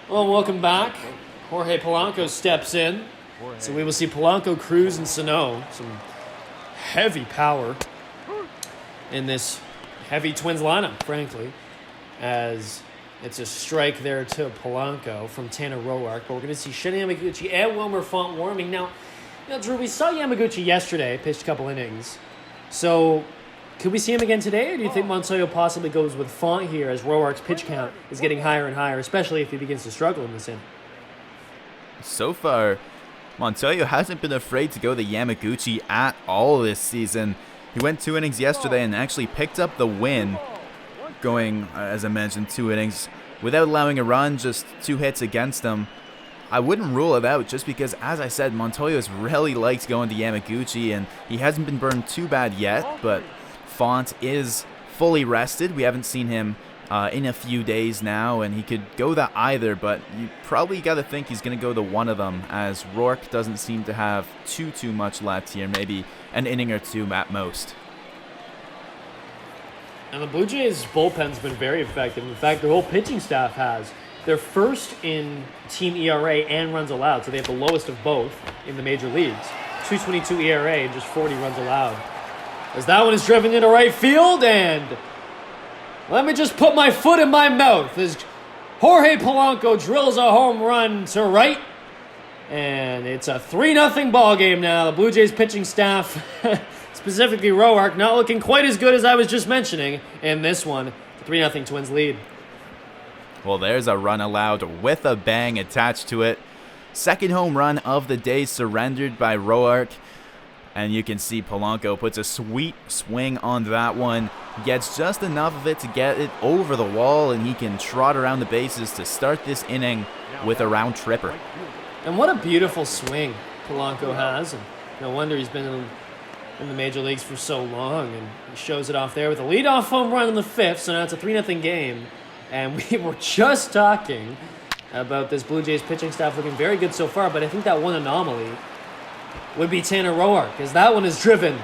Well, welcome back. Jorge Polanco steps in. So we will see Polanco, Cruz, and Sano. Some heavy power in this heavy Twins lineup, frankly, as it's a strike there to Polanco from Tanner Roark. But we're going to see Shinya Yamaguchi and Wilmer Font warming. Now, Drew, we saw Yamaguchi yesterday, pitched a couple innings. So could we see him again today, or do you think Montoyo possibly goes with Font here as Roark's pitch count is getting higher and higher, especially if he begins to struggle in this inning? So far, Montoyo hasn't been afraid to go to Yamaguchi at all this season. He went 2 innings yesterday and actually picked up the win, going, as I mentioned, 2 innings without allowing a run, just 2 hits against him. I wouldn't rule it out just because, as I said, Montoyo's really liked going to Yamaguchi, and he hasn't been burned too bad yet, but Font is fully rested. We haven't seen him in a few days now, and he could go to either, but you probably got to think he's going to go to one of them, as Roark doesn't seem to have too much left here, maybe an inning or 2 at most. And the Blue Jays' bullpen's been very effective. In fact, their whole pitching staff has. They're first in team ERA and runs allowed, so they have the lowest of both in the major leagues. 2.22 ERA and just 40 runs allowed. As that one is driven into right field, and let me just put my foot in my mouth as Jorge Polanco drills a home run to right. And it's a 3-0 ball game now. The Blue Jays pitching staff, specifically Roark, not looking quite as good as I was just mentioning in this one. 3-0 Twins lead. Well, there's a run allowed with a bang attached to it. Second home run of the day surrendered by Roark. And you can see Polanco puts a sweet swing on that one. Gets just enough of it to get it over the wall, and he can trot around the bases to start this inning with a round tripper. And what a beautiful swing Polanco has. And no wonder he's been in the major leagues for so long. And he shows it off there with a leadoff home run in the 5th. So now it's a 3-0 game. And we were just talking about this Blue Jays pitching staff looking very good so far. But I think that one anomaly would be Tanner Roark, as that one is driven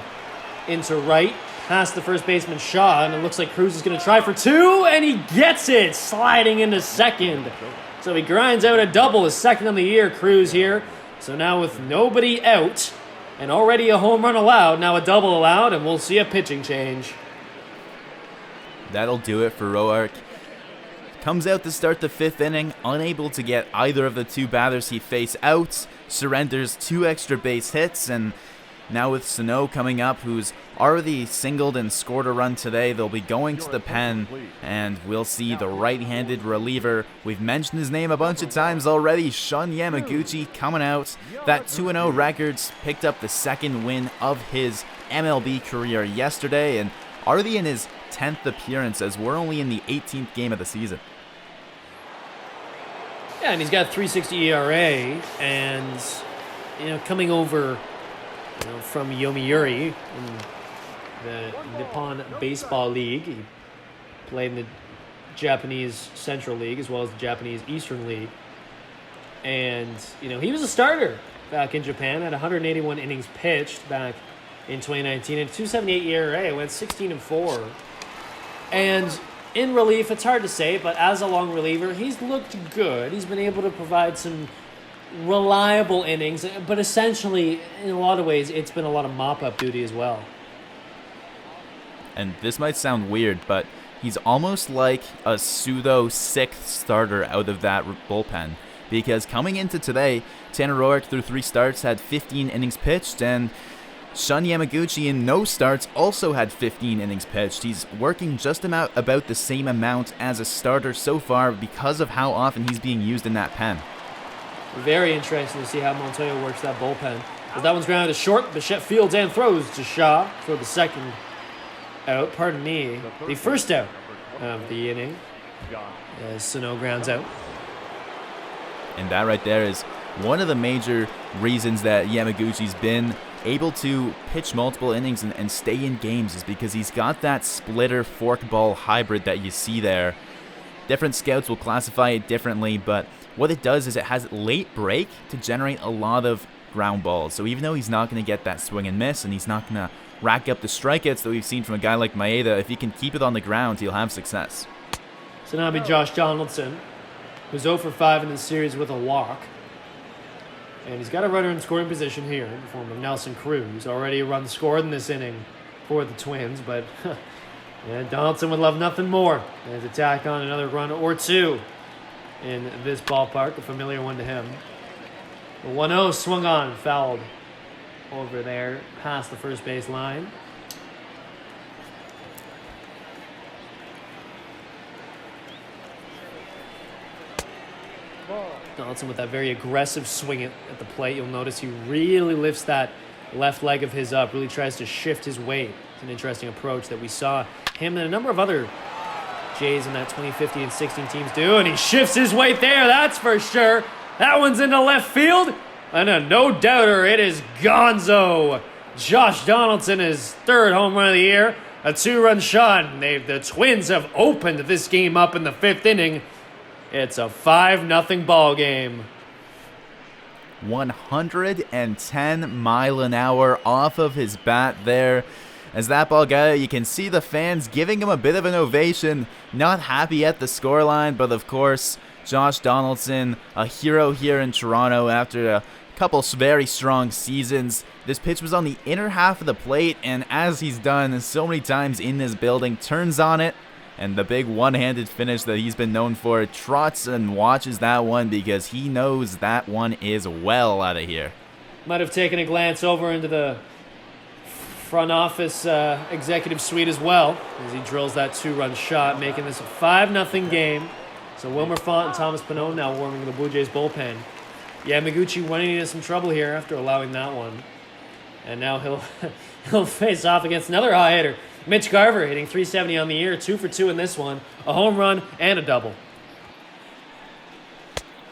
into right past the first baseman Shaw, and it looks like Cruz is going to try for 2, and he gets it, sliding into second. So he grinds out a double, his second on the year, Cruz here. So now with nobody out, And already a home run allowed, now a double allowed, and we'll see a pitching change. That'll do it for Roark. Comes out to start the 5th inning, unable to get either of the 2 batters he faced out, surrenders 2 extra base hits, and now with Sano coming up, who's already singled and scored a run today, they'll be going to the pen, and we'll see the right-handed reliever. We've mentioned his name a bunch of times already, Shun Yamaguchi, coming out. That 2-0 records picked up the 2nd win of his MLB career yesterday, and already in his 10th appearance, as we're only in the 18th game of the season. Yeah, and he's got 3.60 ERA, and coming over from Yomiuri in the Nippon Baseball League. He played in the Japanese Central League as well as the Japanese Eastern League. And, he was a starter back in Japan, had 181 innings pitched back in 2019, and 2.78 ERA, went 16-4. And in relief, it's hard to say, but as a long reliever, he's looked good. He's been able to provide some reliable innings, but essentially, in a lot of ways, it's been a lot of mop-up duty as well. And this might sound weird, but he's almost like a pseudo 6th starter out of that bullpen. Because coming into today, Tanner Roark through 3 starts had 15 innings pitched, and Shun Yamaguchi in no starts also had 15 innings pitched. He's working just about the same amount as a starter so far because of how often he's being used in that pen. Very interesting to see how Montoya works that bullpen. As that one's grounded to short, Bichette fields and throws to Shaw for the 2nd out. Pardon me, the 1st out of the inning as Sano grounds out. And that right there is one of the major reasons that Yamaguchi's been able to pitch multiple innings and stay in games, is because he's got that splitter forkball hybrid that you see there. Different scouts will classify it differently, but what it does is it has late break to generate a lot of ground balls. So even though he's not going to get that swing and miss, and he's not going to rack up the strikeouts that we've seen from a guy like Maeda, if he can keep it on the ground, he'll have success. So now it'll be Josh Donaldson, who's 0 for 5 in the series with a walk. And he's got a runner in scoring position here in the form of Nelson Cruz. Already a run scored in this inning for the Twins, but Donaldson would love nothing more than to tack on another run or 2 in this ballpark, a familiar one to him. The 1-0 swung on, fouled over there past the first base line. Donaldson with that very aggressive swing at the plate. You'll notice he really lifts that left leg of his up, really tries to shift his weight. It's an interesting approach that we saw him and a number of other Jays in that 2015 and 16 teams do, and he shifts his weight there, that's for sure. That one's into left field, and a no-doubter, it is gonzo. Josh Donaldson, his 3rd home run of the year, a 2-run shot. The Twins have opened this game up in the 5th inning. It's a 5-0 ball game. 110 mile an hour off of his bat there. As that ball got out, you can see the fans giving him a bit of an ovation. Not happy at the scoreline, but of course, Josh Donaldson, a hero here in Toronto after a couple very strong seasons. This pitch was on the inner half of the plate, and as he's done so many times in this building, turns on it, and the big one-handed finish that he's been known for, trots and watches that one because he knows that one is well out of here. Might have taken a glance over into the front office executive suite as well as he drills that 2-run shot, making this a 5-0 game. So Wilmer Font and Thomas Pannone now warming the Blue Jays bullpen. Yamaguchi running into some trouble here after allowing that one. And now he'll face off against another high hitter, Mitch Garver, hitting .370 on the year, 2 for 2 in this one, a home run and a double.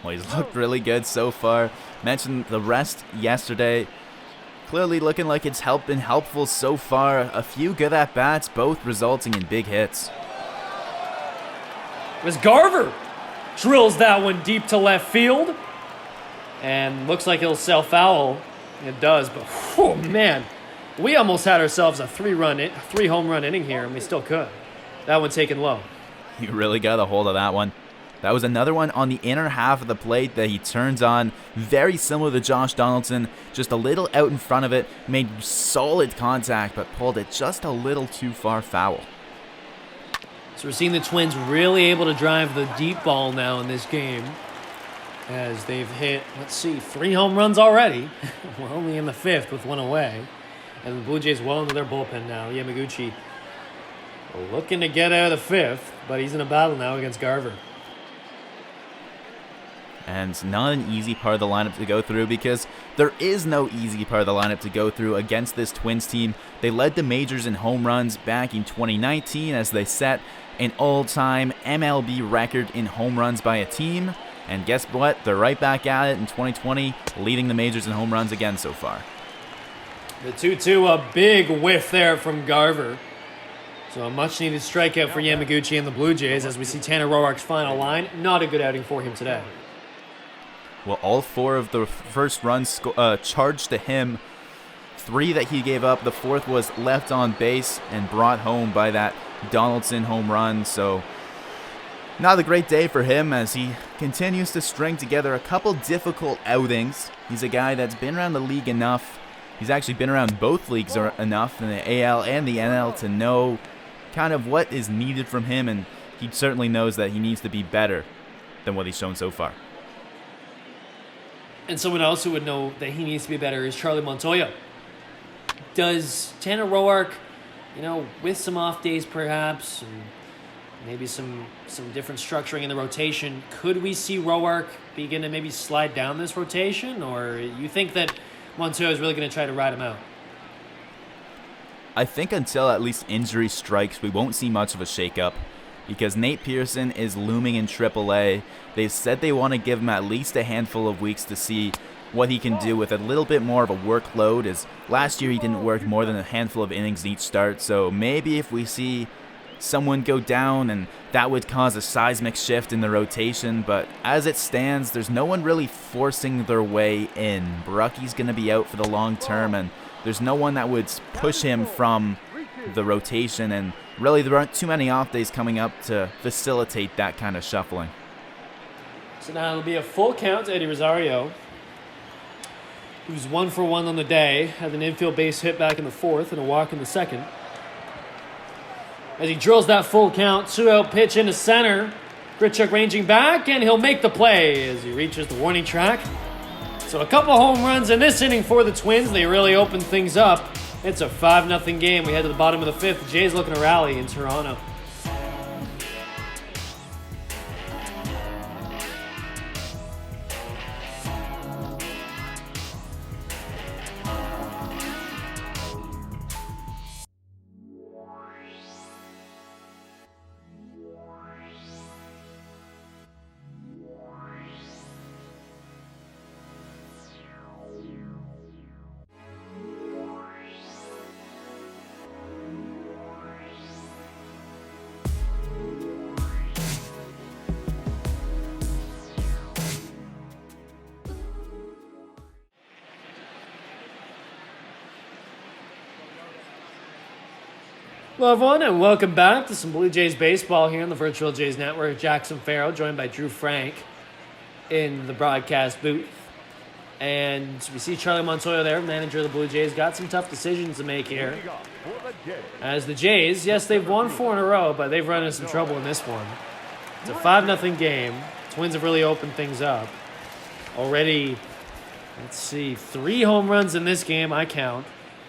Well, he's looked really good so far. Mentioned the rest yesterday. Clearly looking like it's been helpful so far. A few good at-bats, both resulting in big hits. As Garver drills that one deep to left field. And looks like it'll sell foul. It does, but oh man. We almost had ourselves a 3 home run inning here, and we still could. That one taken low. You really got a hold of that one. That was another one on the inner half of the plate that he turns on. Very similar to Josh Donaldson, just a little out in front of it. Made solid contact, but pulled it just a little too far foul. So we're seeing the Twins really able to drive the deep ball now in this game, as they've hit, 3 home runs already. We're only in the 5th with 1 away. And the Blue Jays well into their bullpen now. Yamaguchi looking to get out of the 5th, but he's in a battle now against Garver. And not an easy part of the lineup to go through, because there is no easy part of the lineup to go through against this Twins team. They led the majors in home runs back in 2019 as they set an all-time MLB record in home runs by a team. And guess what? They're right back at it in 2020, leading the majors in home runs again so far. The 2-2, a big whiff there from Garver. So a much-needed strikeout for Yamaguchi and the Blue Jays as we see Tanner Roark's final line. Not a good outing for him today. Well, all 4 of the first runs charged to him. 3 that he gave up. The 4th was left on base and brought home by that Donaldson home run. So not a great day for him as he continues to string together a couple difficult outings. He's a guy that's been around the league enough. He's actually been around both leagues enough in the AL and the NL to know kind of what is needed from him, and he certainly knows that he needs to be better than what he's shown so far. And someone else who would know that he needs to be better is Charlie Montoya. Does Tanner Roark, with some off days perhaps, and maybe some different structuring in the rotation, could we see Roark begin to maybe slide down this rotation? Or you think that Montoya is really going to try to ride him out? I think until at least injury strikes, we won't see much of a shakeup, because Nate Pearson is looming in AAA. They've said they want to give him at least a handful of weeks to see what he can do with a little bit more of a workload, as last year he didn't work more than a handful of innings each start. So maybe if we see someone go down, and that would cause a seismic shift in the rotation, but as it stands, there's no one really forcing their way in. Barucki's going to be out for the long term, and there's no one that would push him from the rotation, and really there aren't too many off days coming up to facilitate that kind of shuffling. So now it'll be a full count to Eddie Rosario, who's 1 for 1 on the day, had an infield base hit back in the 4th and a walk in the 2nd. As he drills that full count, 2-out pitch into center. Grichuk ranging back, and he'll make the play as he reaches the warning track. So a couple home runs in this inning for the Twins. They really opened things up. It's a 5-0 game. We head to the bottom of the 5th. The Jays looking to rally in Toronto. Hello, everyone, and welcome back to some Blue Jays baseball here on the Virtual Jays Network. Jackson Farough, joined by Drew Frank in the broadcast booth. And we see Charlie Montoya there, manager of the Blue Jays, got some tough decisions to make here. As the Jays, yes, they've won 4 in a row, but they've run into some trouble in this one. It's a 5-0 game. Twins have really opened things up. Already, 3 home runs in this game, I count.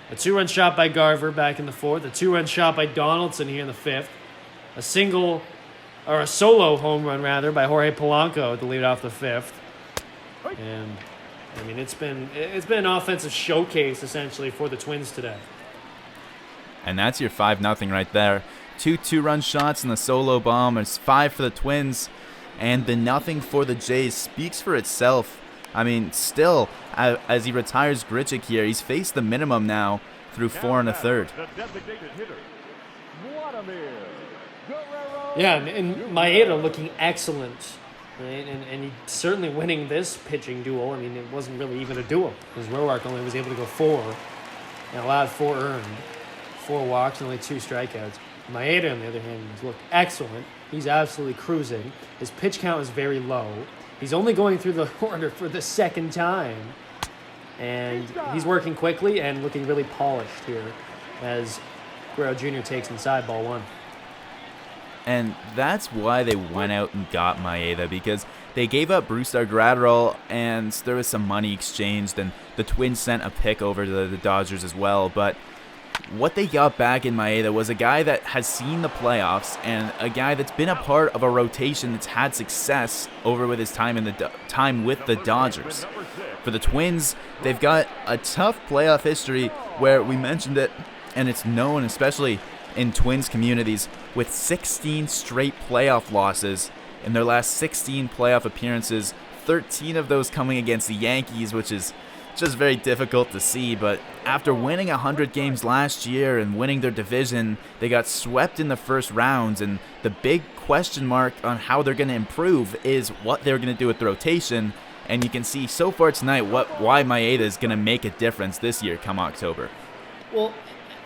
A 2-run shot by Garver back in the 4th. A 2-run shot by Donaldson here in the 5th. A solo home run, rather, by Jorge Polanco to lead off the 5th. And, it's been an offensive showcase, essentially, for the Twins today. And that's your 5-0 right there. 2 2-run shots and the solo bomb. It's 5 for the Twins. And the nothing for the Jays speaks for itself. Still, as he retires Grichuk here, he's faced the minimum now through 4 1/3. Yeah, and Maeda looking excellent. Right? And he's certainly winning this pitching duel. It wasn't really even a duel, because Roark only was able to go 4 and allowed 4 earned. 4 walks and only 2 strikeouts. Maeda, on the other hand, has looked excellent. He's absolutely cruising. His pitch count is very low. He's only going through the order for the second time. And he's working quickly and looking really polished here as Guerrero Jr. takes inside ball 1. And that's why they went out and got Maeda, because they gave up Brusdar Graterol, and there was some money exchanged, and the Twins sent a pick over to the Dodgers as well. But what they got back in Maeda was a guy that has seen the playoffs and a guy that's been a part of a rotation that's had success over with his time with the Dodgers. For the Twins, they've got a tough playoff history where we mentioned it, and it's known, especially in Twins communities, with 16 straight playoff losses in their last 16 playoff appearances, 13 of those coming against the Yankees, which is just very difficult to see. But after winning 100 games last year and winning their division, they got swept in the first rounds, and the big question mark on how they're going to improve is what they're going to do with the rotation. And you can see so far tonight why Maeda is going to make a difference this year come October. Well,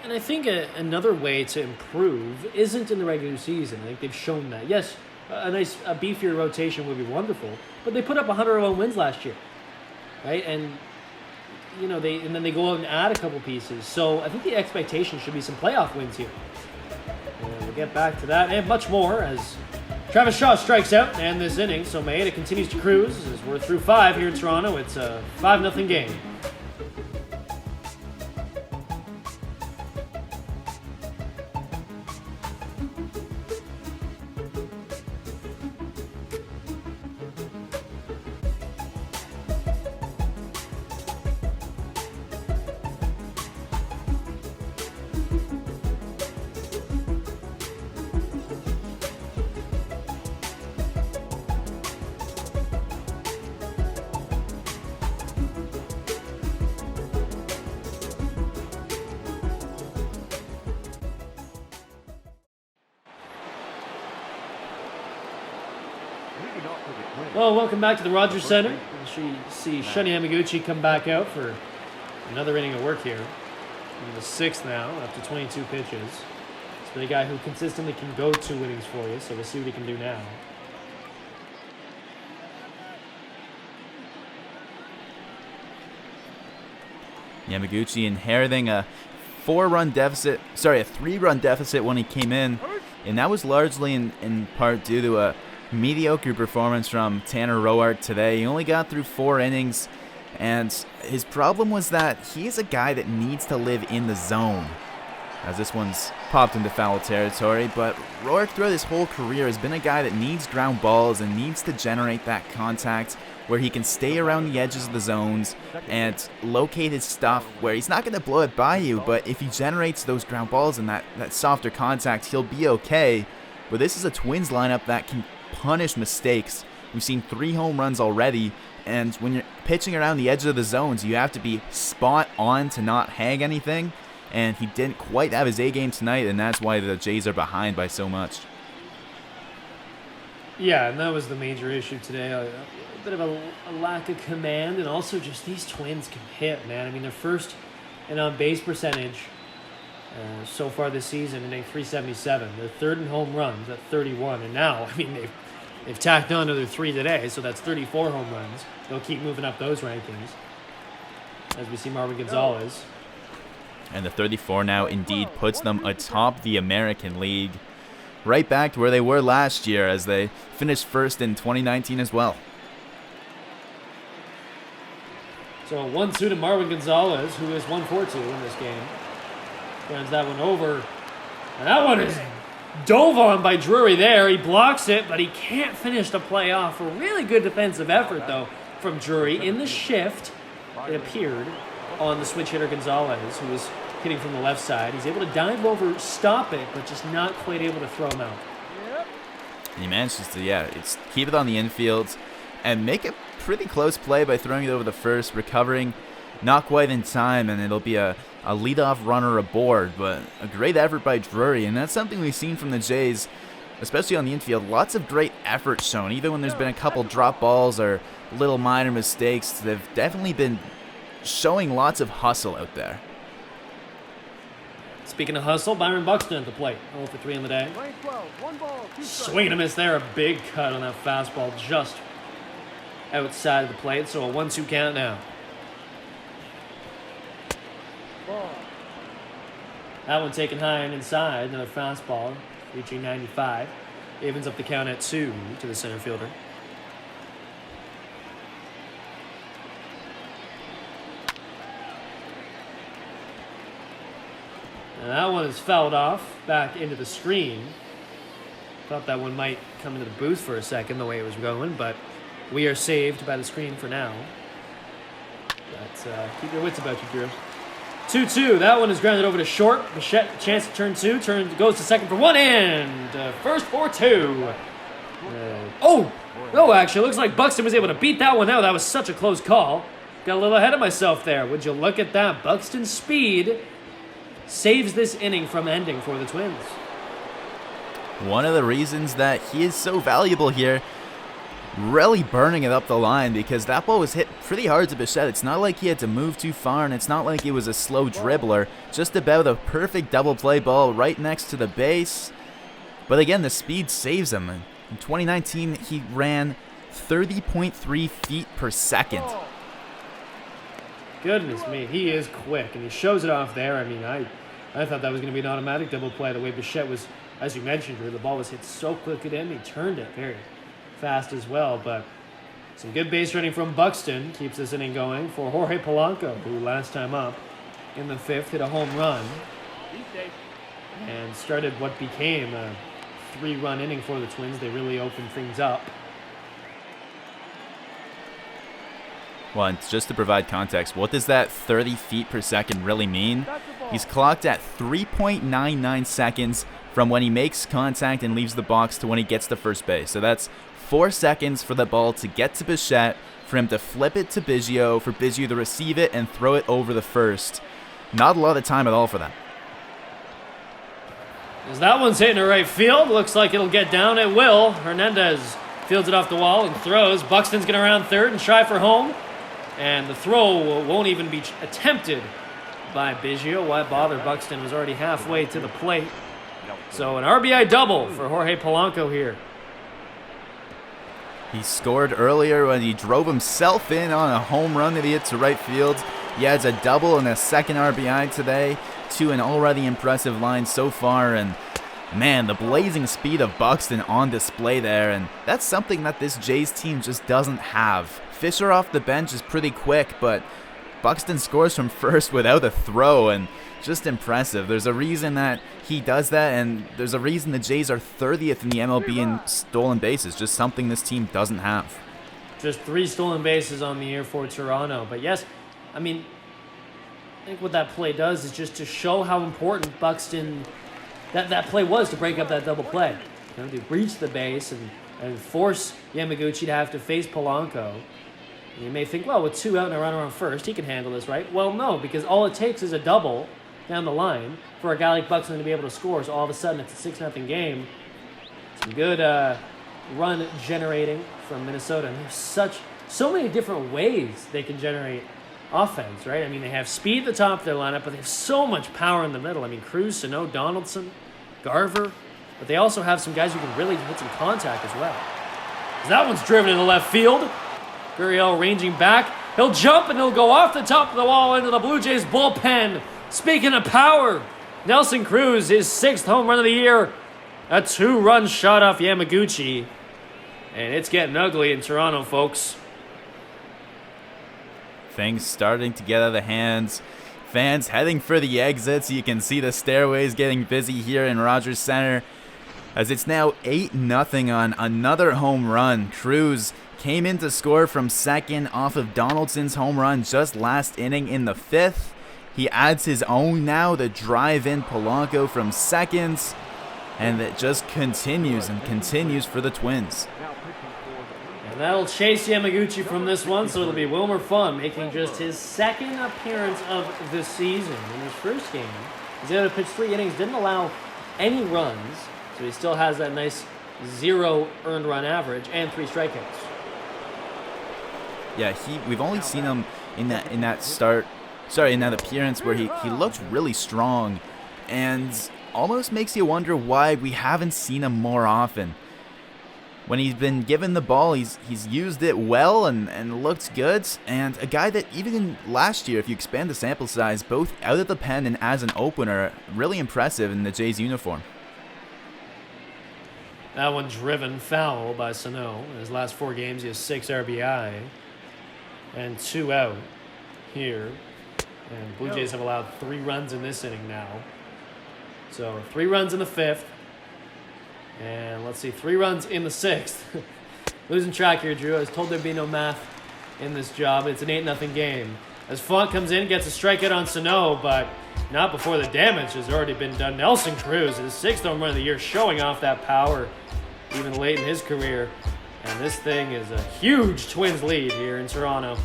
and I think another way to improve isn't in the regular season. I think they've shown that. Yes, a beefier rotation would be wonderful, but they put up 101 wins last year, right? And then they go out and add a couple pieces. So I think the expectation should be some playoff wins here. And we'll get back to that and much more as Travis Shaw strikes out and this inning. So Maeda continues to cruise as we're through 5 here in Toronto. It's a 5-0 game. Well, welcome back to the Rogers Center. You see Shunny Yamaguchi come back out for another inning of work here. In the 6th now, after 22 pitches. He's been a guy who consistently can go 2 innings for you, so we'll see what he can do now. Yamaguchi inheriting a 3-run deficit when he came in, and that was largely in part due to a mediocre performance from Tanner Roark today. He only got through 4 innings, and his problem was that he is a guy that needs to live in the zone, as this one's popped into foul territory. But Roark throughout his whole career has been a guy that needs ground balls and needs to generate that contact where he can stay around the edges of the zones and locate his stuff where he's not going to blow it by you, but if he generates those ground balls and that softer contact, he'll be okay. But this is a Twins lineup that can punish mistakes. We've seen 3 home runs already, and when you're pitching around the edge of the zones, you have to be spot on to not hang anything, and he didn't quite have his A game tonight, and that's why the Jays are behind by so much. Yeah, and that was the major issue today. A bit of a lack of command, and also just these Twins can hit, man. I mean, their first in on-base percentage so far this season in a .377. They're 3rd in home runs at 31, and now, I mean, they've tacked on another 3 today, so that's 34 home runs. They'll keep moving up those rankings as we see Marwin Gonzalez. And the 34 now indeed puts them atop the American League, right back to where they were last year as they finished 1st in 2019 as well. So 1-2 to Marwin Gonzalez, who is 1-4-2 in this game. Turns that one over. And that one is dove on by Drury there. He blocks it, but he can't finish the play off. A really good defensive effort, though, from Drury. In the shift, it appeared on the switch hitter Gonzalez, who was hitting from the left side. He's able to dive over, stop it, but just not quite able to throw him out. He manages to, keep it on the infield and make a pretty close play by throwing it over the first, recovering not quite in time, and it'll be a leadoff runner aboard, but a great effort by Drury, and that's something we've seen from the Jays, especially on the infield. Lots of great effort shown, even when there's been a couple drop balls or little minor mistakes. They've definitely been showing lots of hustle out there. Speaking of hustle, Byron Buxton at the plate. 0 for 3 on the day. Lane 12, 1 ball, 2 strikes. Swing and a miss there. A big cut on that fastball just outside of the plate. So a 1-2 count now. Ball. That one taken high and inside. Another fastball reaching 95. Evens up the count at 2 to the center fielder. And that one is fouled off back into the screen. Thought that one might come into the booth for a second the way it was going, but we are saved by the screen for now. But keep your wits about you, Drew. 2-2. That one is grounded over to short. Bichette, chance to turn 2. Goes to second for 1 and first for 2. No, actually, looks like Buxton was able to beat that one out. That was such a close call. Got a little ahead of myself there. Would you look at that? Buxton's speed saves this inning from ending for the Twins. One of the reasons that he is so valuable here, really burning it up the line, because that ball was hit pretty hard to Bichette. It's not like he had to move too far, and it's not like it was a slow dribbler. Just about a perfect double play ball right next to the base. But again, the speed saves him. In 2019, he ran 30.3 feet per second. Goodness me, he is quick, and he shows it off there. I mean, I thought that was going to be an automatic double play. The way Bichette was, as you mentioned, Drew, the ball was hit so quick at him. He turned it very fast as well. But some good base running from Buxton keeps this inning going for Jorge Polanco, who last time up in the 5th hit a home run and started what became a 3-run inning for the Twins. They really opened things up. Well, and just to provide context, what does that 30 feet per second really mean? He's clocked at 3.99 seconds from when he makes contact and leaves the box to when he gets to first base. So that's 4 seconds for the ball to get to Bichette, for him to flip it to Biggio, for Biggio to receive it and throw it over the first. Not a lot of time at all for that. As that one's hitting to right field, looks like it'll get down. It will. Hernandez fields it off the wall and throws. Buxton's going to round third and try for home. And the throw won't even be attempted by Biggio. Why bother? Buxton was already halfway to the plate. So an RBI double for Jorge Polanco here. He scored earlier when he drove himself in on a home run that he hit to right field. He adds a double and a second RBI today to an already impressive line so far. And man, the blazing speed of Buxton on display there. And that's something that this Jays team just doesn't have. Fisher off the bench is pretty quick, but Buxton scores from first without a throw, and just impressive. There's a reason that he does that, and there's a reason the Jays are 30th in the MLB in stolen bases, just something this team doesn't have. Just 3 stolen bases on the year for Toronto. But yes, I mean, I think what that play does is just to show how important Buxton, that play was to break up that double play. You know, to reach the base and force Yamaguchi to have to face Polanco. You may think, well, with 2 out and a runner on first, he can handle this, right? Well, no, because all it takes is a double down the line for a guy like Buxton to be able to score. So all of a sudden, it's a 6-0 game. Some good run generating from Minnesota. And there's so many different ways they can generate offense, right? I mean, they have speed at the top of their lineup, but they have so much power in the middle. I mean, Cruz, Sano, Donaldson, Garver. But they also have some guys who can really hit some contact as well. That one's driven into left field. Gurriel ranging back. He'll jump and he'll go off the top of the wall into the Blue Jays bullpen. Speaking of power, Nelson Cruz, his 6th home run of the year. A 2-run shot off Yamaguchi. And it's getting ugly in Toronto, folks. Things starting to get out of the hands. Fans heading for the exits. You can see the stairways getting busy here in Rogers Center, as it's now 8-0 on another home run. Cruz came in to score from second off of Donaldson's home run just last inning in the 5th. He adds his own now to drive in Polanco from second, and it just continues and continues for the Twins. And that'll chase Yamaguchi from this one, so it'll be Wilmer Fun making just his 2nd appearance of the season. In his first game, he's able to pitch 3 innings, didn't allow any runs, so he still has that nice 0 earned run average and 3 strikeouts. Yeah, we've only seen him in that appearance where he looked really strong and almost makes you wonder why we haven't seen him more often. When he's been given the ball, he's used it well and looked good, and a guy that even in last year, if you expand the sample size, both out of the pen and as an opener, really impressive in the Jays uniform. That one driven foul by Sano. In his last 4 games, he has 6 RBI and 2 out here. And Blue Jays have allowed 3 runs in this inning now. So 3 runs in the 5th. And let's see, 3 runs in the 6th. Losing track here, Drew. I was told there'd be no math in this job. It's an 8-0 game. As Font comes in, gets a strikeout on Sano, but not before the damage has already been done. Nelson Cruz, his 6th home run of the year, showing off that power even late in his career. And this thing is a huge Twins lead here in Toronto.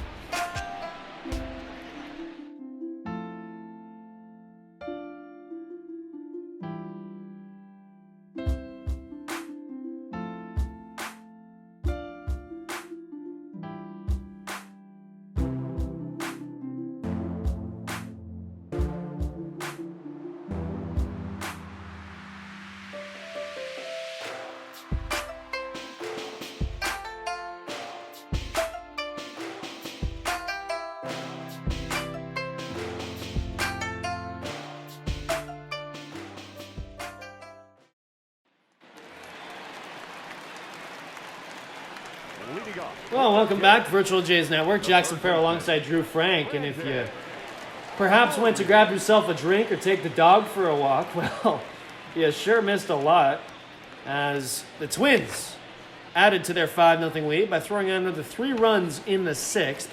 Well, welcome back to Virtual Jays Network. Jackson Farough alongside Drew Frank. And if you perhaps went to grab yourself a drink or take the dog for a walk, well, you sure missed a lot, as the Twins added to their 5-0 lead by throwing out another 3 runs in the 6th.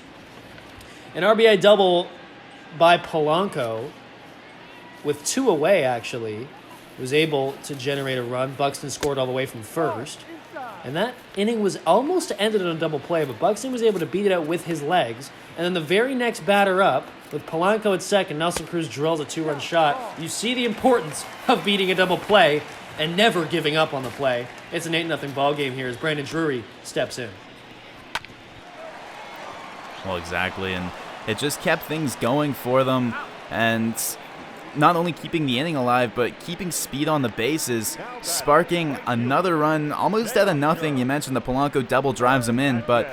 An RBI double by Polanco with 2 away, actually, was able to generate a run. Buxton scored all the way from first. And that inning was almost ended on a double play, but Buxton was able to beat it out with his legs. And then the very next batter up, with Polanco at second, Nelson Cruz drills a 2-run shot. You see the importance of beating a double play and never giving up on the play. It's an 8-0 ball game here as Brandon Drury steps in. Well, exactly, and it just kept things going for them, and not only keeping the inning alive, but keeping speed on the bases, sparking another run almost out of nothing. You mentioned the Polanco double drives him in, but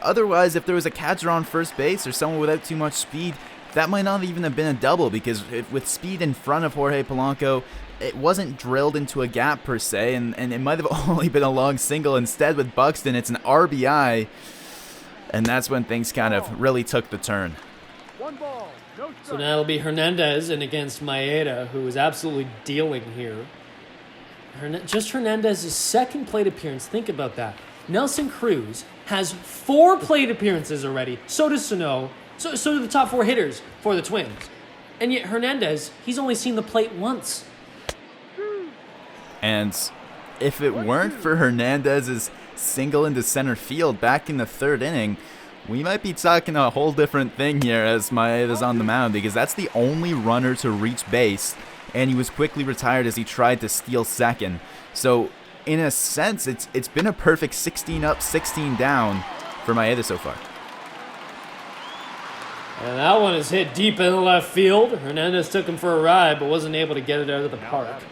otherwise, if there was a catcher on first base or someone without too much speed, that might not even have been a double, because with speed in front of Jorge Polanco, it wasn't drilled into a gap per se, and it might have only been a long single. Instead, with Buxton, it's an RBI, and that's when things kind of really took the turn. So now it'll be Hernandez in against Maeda, who is absolutely dealing here. Just Hernandez's second plate appearance. Think about that. Nelson Cruz has 4 plate appearances already. So does Sano. So do the top 4 hitters for the Twins. And yet Hernandez, he's only seen the plate once. And if it weren't for Hernandez's single into center field back in the 3rd inning, we might be talking a whole different thing here as Maeda's on the mound, because that's the only runner to reach base, and he was quickly retired as he tried to steal second. So, in a sense, it's been a perfect 16 up, 16 down for Maeda so far. And that one is hit deep in the left field. Hernandez took him for a ride, but wasn't able to get it out of the park.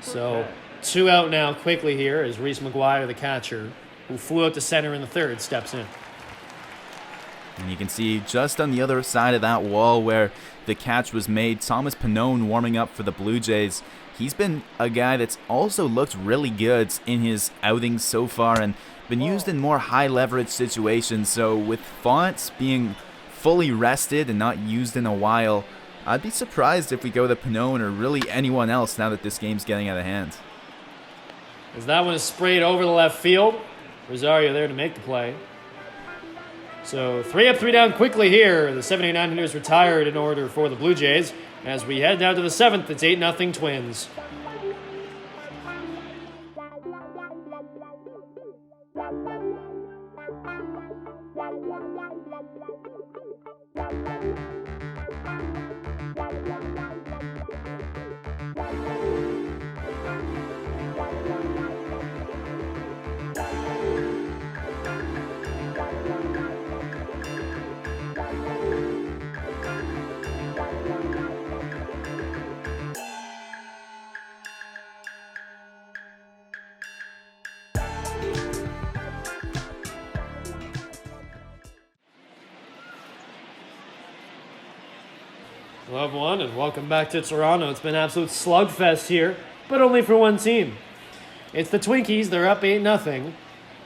So, 2 out now quickly here as Reese McGuire, the catcher, who flew out to center in the 3rd, steps in. And you can see just on the other side of that wall where the catch was made, Thomas Pannone warming up for the Blue Jays. He's been a guy that's also looked really good in his outings so far and been used in more high leverage situations. So with Font being fully rested and not used in a while, I'd be surprised if we go to Pannone or really anyone else now that this game's getting out of hand. As that one is sprayed over the left field, Rosario there to make the play. So 3 up, 3 down quickly here. The 79 hitters retired in order for the Blue Jays. As we head down to the 7th, it's 8-0 Twins. Love one, and welcome back to Toronto. It's been an absolute slugfest here, but only for one team. It's the Twinkies. They're up 8-0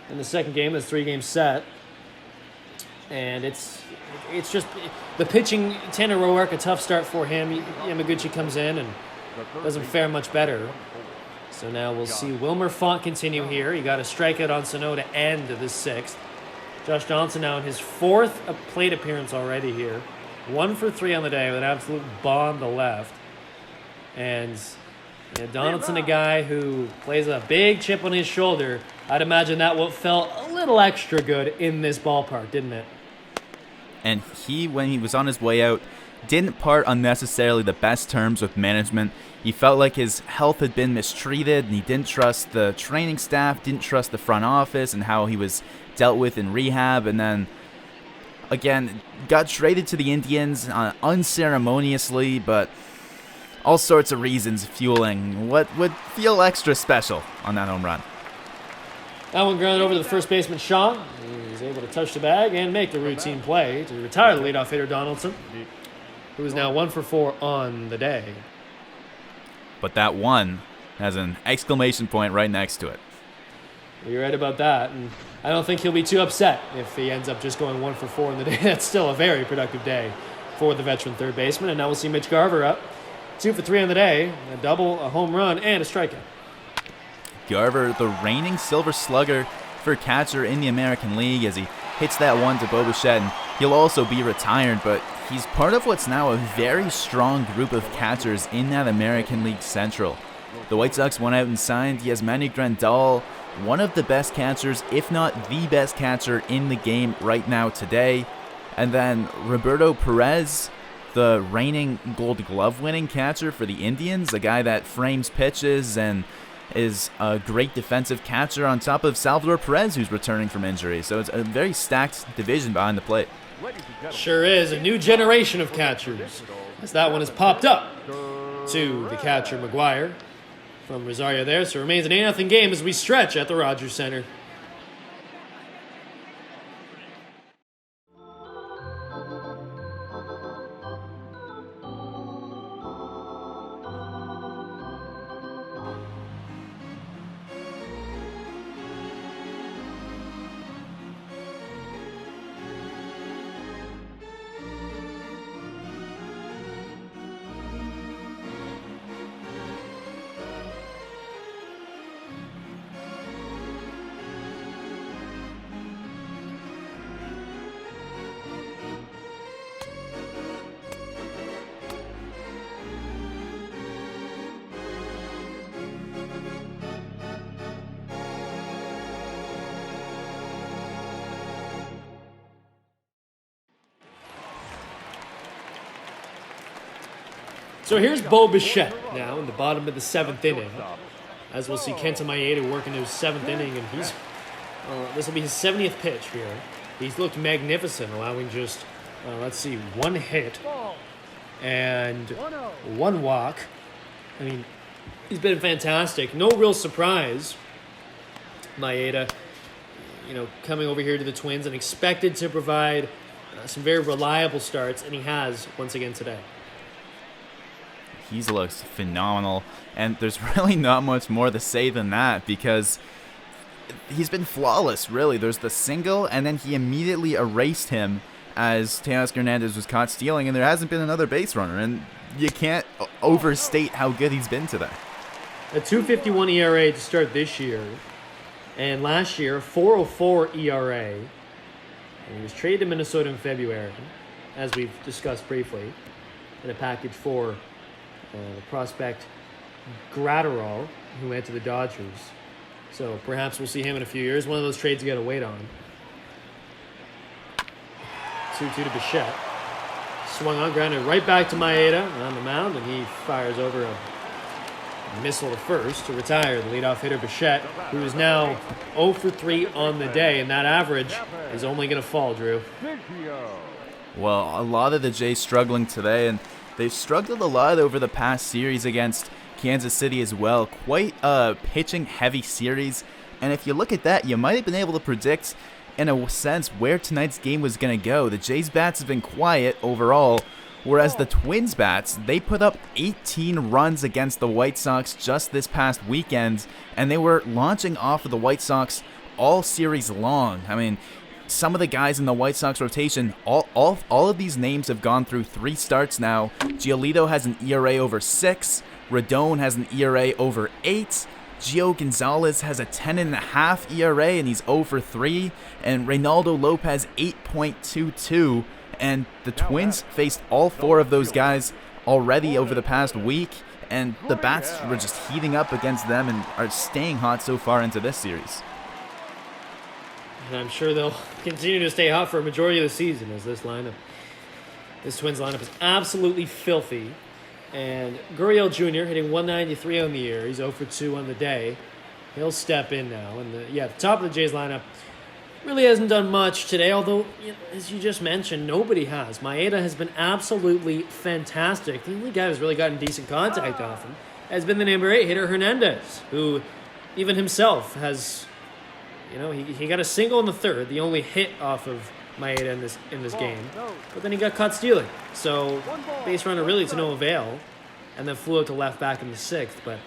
in the second game. This 3-game set. And it's just the pitching. Tanner Roark, a tough start for him. Yamaguchi comes in and doesn't fare much better. So now we'll see Wilmer Font continue here. He got a strikeout on Sano to end the 6th. Josh Donaldson now in his 4th plate appearance already here. 1 for 3 on the day with an absolute bomb to left. And Donaldson, a guy who plays a big chip on his shoulder. I'd imagine that felt a little extra good in this ballpark, didn't it? And he, when he was on his way out, didn't part on necessarily the best terms with management. He felt like his health had been mistreated, and he didn't trust the training staff, didn't trust the front office and how he was dealt with in rehab, and then, again, got traded to the Indians unceremoniously, but all sorts of reasons fueling what would feel extra special on that home run. That one grounded over to the first baseman, Shaw. He's able to touch the bag and make the routine play to retire the leadoff hitter, Donaldson, who is now 1 for 4 on the day. But that one has an exclamation point right next to it. You're right about that, and I don't think he'll be too upset if he ends up just going 1 for 4 in the day. That's still a very productive day for the veteran third baseman, and now we'll see Mitch Garver up 2 for 3 on the day, a double, a home run, and a strikeout. Garver, the reigning Silver Slugger for catcher in the American League, as he hits that one to Bo Bichette, and he'll also be retired, but he's part of what's now a very strong group of catchers in that American League Central. The White Sox went out and signed Yasmani Grandal, one of the best catchers, if not the best catcher in the game right now today. And then Roberto Perez, the reigning Gold Glove winning catcher for the Indians, a guy that frames pitches and is a great defensive catcher on top of Salvador Perez, who's returning from injury. So it's a very stacked division behind the plate. Sure is. A new generation of catchers, as that one has popped up to the catcher, McGuire, from Rosario there. So it remains an 8-0 game as we stretch at the Rogers Center. So here's Bo Bichette now in the bottom of the 7th inning, as we'll see Kenta Maeda work into his 7th inning, and he's this will be his 70th pitch here. He's looked magnificent, allowing just, 1 hit and 1 walk. I mean, he's been fantastic. No real surprise, Maeda, coming over here to the Twins and expected to provide some very reliable starts, and he has once again today. He's looked phenomenal, and there's really not much more to say than that because he's been flawless, really. There's the single, and then he immediately erased him as Teoscar Hernandez was caught stealing, and there hasn't been another base runner, and you can't overstate how good he's been today. A 2.51 ERA to start this year, and last year, a 4.04 ERA. And he was traded to Minnesota in February, as we've discussed briefly, in a package for the prospect Gratterall, who went to the Dodgers. So perhaps we'll see him in a few years. One of those trades you got to wait on. 2-2 to Bichette. Swung on, grounded right back to Maeda on the mound, and he fires over a missile to first to retire the leadoff hitter Bichette, who is now 0 for 3 on the day, and that average is only going to fall, Drew. Well, a lot of the Jays struggling today, and they've struggled a lot over the past series against Kansas City as well. Quite a pitching-heavy series, and if you look at that, you might have been able to predict, in a sense, where tonight's game was going to go. The Jays' bats have been quiet overall, Whereas the Twins bats, they put up 18 runs against the White Sox just this past weekend, and they were launching off of the White Sox all series long. I mean, some of the guys in the White Sox rotation, all of these names have gone through 3 starts now. Giolito has an ERA over 6. Rodon has an ERA over 8. Gio Gonzalez has a 10.5 ERA, and he's 0 for 3. And Reynaldo Lopez, 8.22. And the Twins faced all 4 of those guys already over the past week. And the bats were just heating up against them and are staying hot so far into this series. And I'm sure they'll continue to stay hot for a majority of the season, as this Twins lineup is absolutely filthy. And Gurriel Jr. hitting 193 on the year. He's 0 for 2 on the day. He'll step in now. And the top of the Jays lineup really hasn't done much today, although, as you just mentioned, nobody has. Maeda has been absolutely fantastic. The only guy who's really gotten decent contact off him has been the number 8 hitter, Hernandez, who even himself has, he got a single in the 3rd, the only hit off of Maeda in this game, but then he got caught stealing. So base runner really to no avail, and then flew out to left back in the 6th. But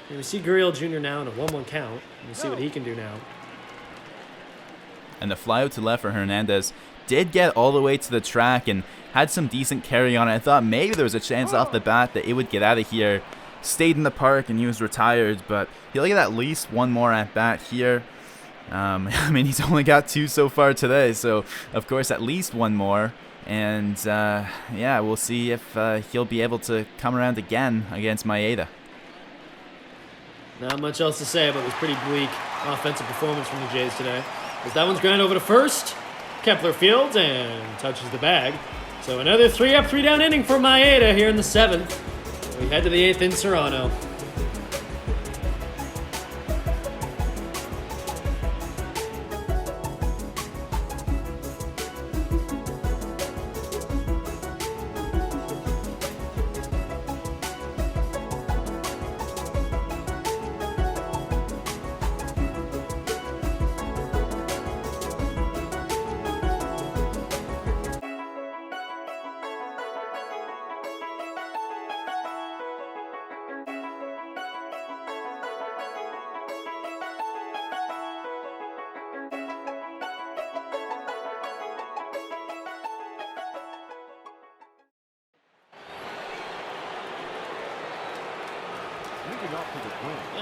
we see Gurriel Jr. now in a 1-1 count. We'll see what he can do now. And the fly out to left for Hernandez did get all the way to the track and had some decent carry on it. I thought maybe there was a chance off the bat that it would get out of here. Stayed in the park and he was retired, but he'll get at least one more at bat here. I mean, he's only got 2 so far today, so of course at least one more. And yeah, we'll see if he'll be able to come around again against Maeda. Not much else to say, but it was pretty bleak offensive performance from the Jays today. As that one's grounded over to first, Kepler fields and touches the bag. So another 3-up, 3-down inning for Maeda here in the 7th. We head to the 8th in Toronto.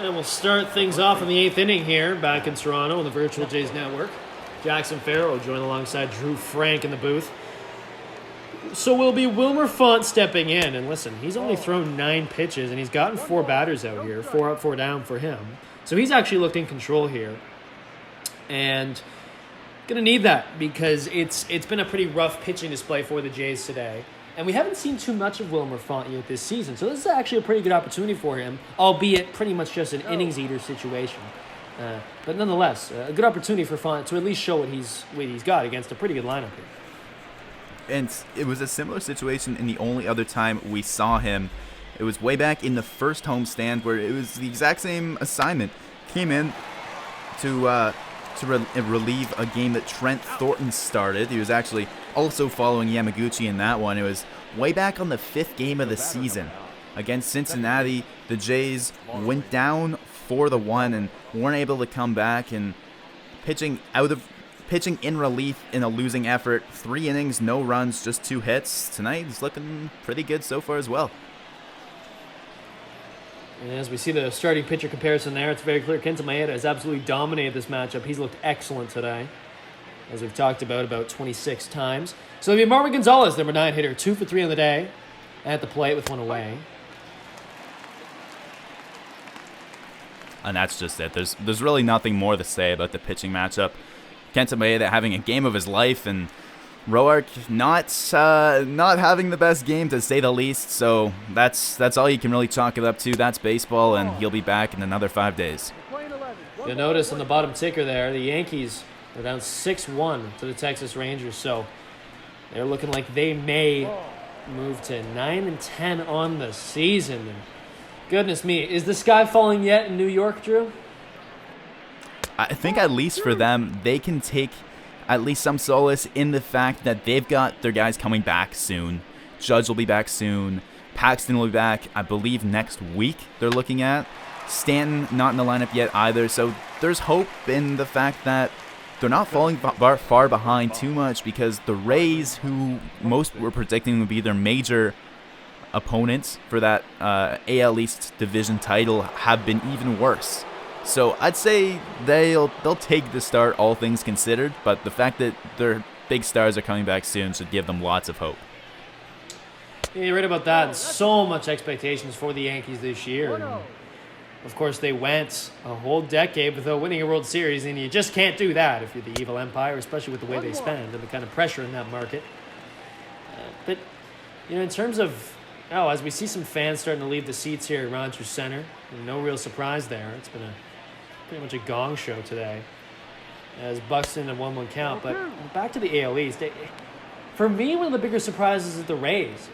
And we'll start things off in the 8th inning here, back in Toronto on the Virtual Jays Network. Jackson Farough joined alongside Drew Frank in the booth. So will be Wilmer Font stepping in. And listen, he's only thrown 9 pitches, and he's gotten 4 batters out here. 4 up, 4 down for him. So he's actually looked in control here. And going to need that because it's been a pretty rough pitching display for the Jays today. And we haven't seen too much of Wilmer Font yet this season. So this is actually a pretty good opportunity for him, albeit pretty much just an innings eater situation. But nonetheless, a good opportunity for Font to at least show what he's got against a pretty good lineup here. And it was a similar situation in the only other time we saw him. It was way back in the first homestand where it was the exact same assignment. Came in to relieve a game that Trent Thornton started. He was actually also following Yamaguchi in that one. It was way back on the 5th game of the season. Against Cincinnati, the Jays went down 4-1 and weren't able to come back, and pitching in relief in a losing effort. 3 innings, no runs, just 2 hits. Tonight he's looking pretty good so far as well. And as we see the starting pitcher comparison there, it's very clear Kenta Maeda has absolutely dominated this matchup. He's looked excellent today, as we've talked about 26 times. So it'll be Marwin Gonzalez, number 9 hitter, 2 for 3 on the day, at the plate with 1 away. And that's just it. There's really nothing more to say about the pitching matchup. Kenta Maeda having a game of his life, and Roark not having the best game, to say the least. So that's all you can really chalk it up to. That's baseball, and he'll be back in another 5 days. You'll notice on the bottom ticker there, the Yankees are down 6-1 to the Texas Rangers. So they're looking like they may move to 9-10 on the season. And goodness me, is the sky falling yet in New York, Drew? I think at least for them, they can take at least some solace in the fact that they've got their guys coming back soon. Judge will be back soon. Paxton will be back, I believe, next week they're looking at. Stanton not in the lineup yet either, so there's hope in the fact that they're not falling far behind too much, because the Rays, who most were predicting would be their major opponents for that AL East division title, have been even worse. So I'd say they'll take the start, all things considered, but the fact that their big stars are coming back soon should give them lots of hope. Yeah, you're right about that. So much expectations for the Yankees this year. And of course, they went a whole decade without winning a World Series, and you just can't do that if you're the evil empire, especially with the way they spend and the kind of pressure in that market. But, in terms of, as we see some fans starting to leave the seats here at Rogers Center, no real surprise there. It's been pretty much a gong show today as Buxton and 1-1 count. But back to the AL East. For me, one of the bigger surprises is the Rays.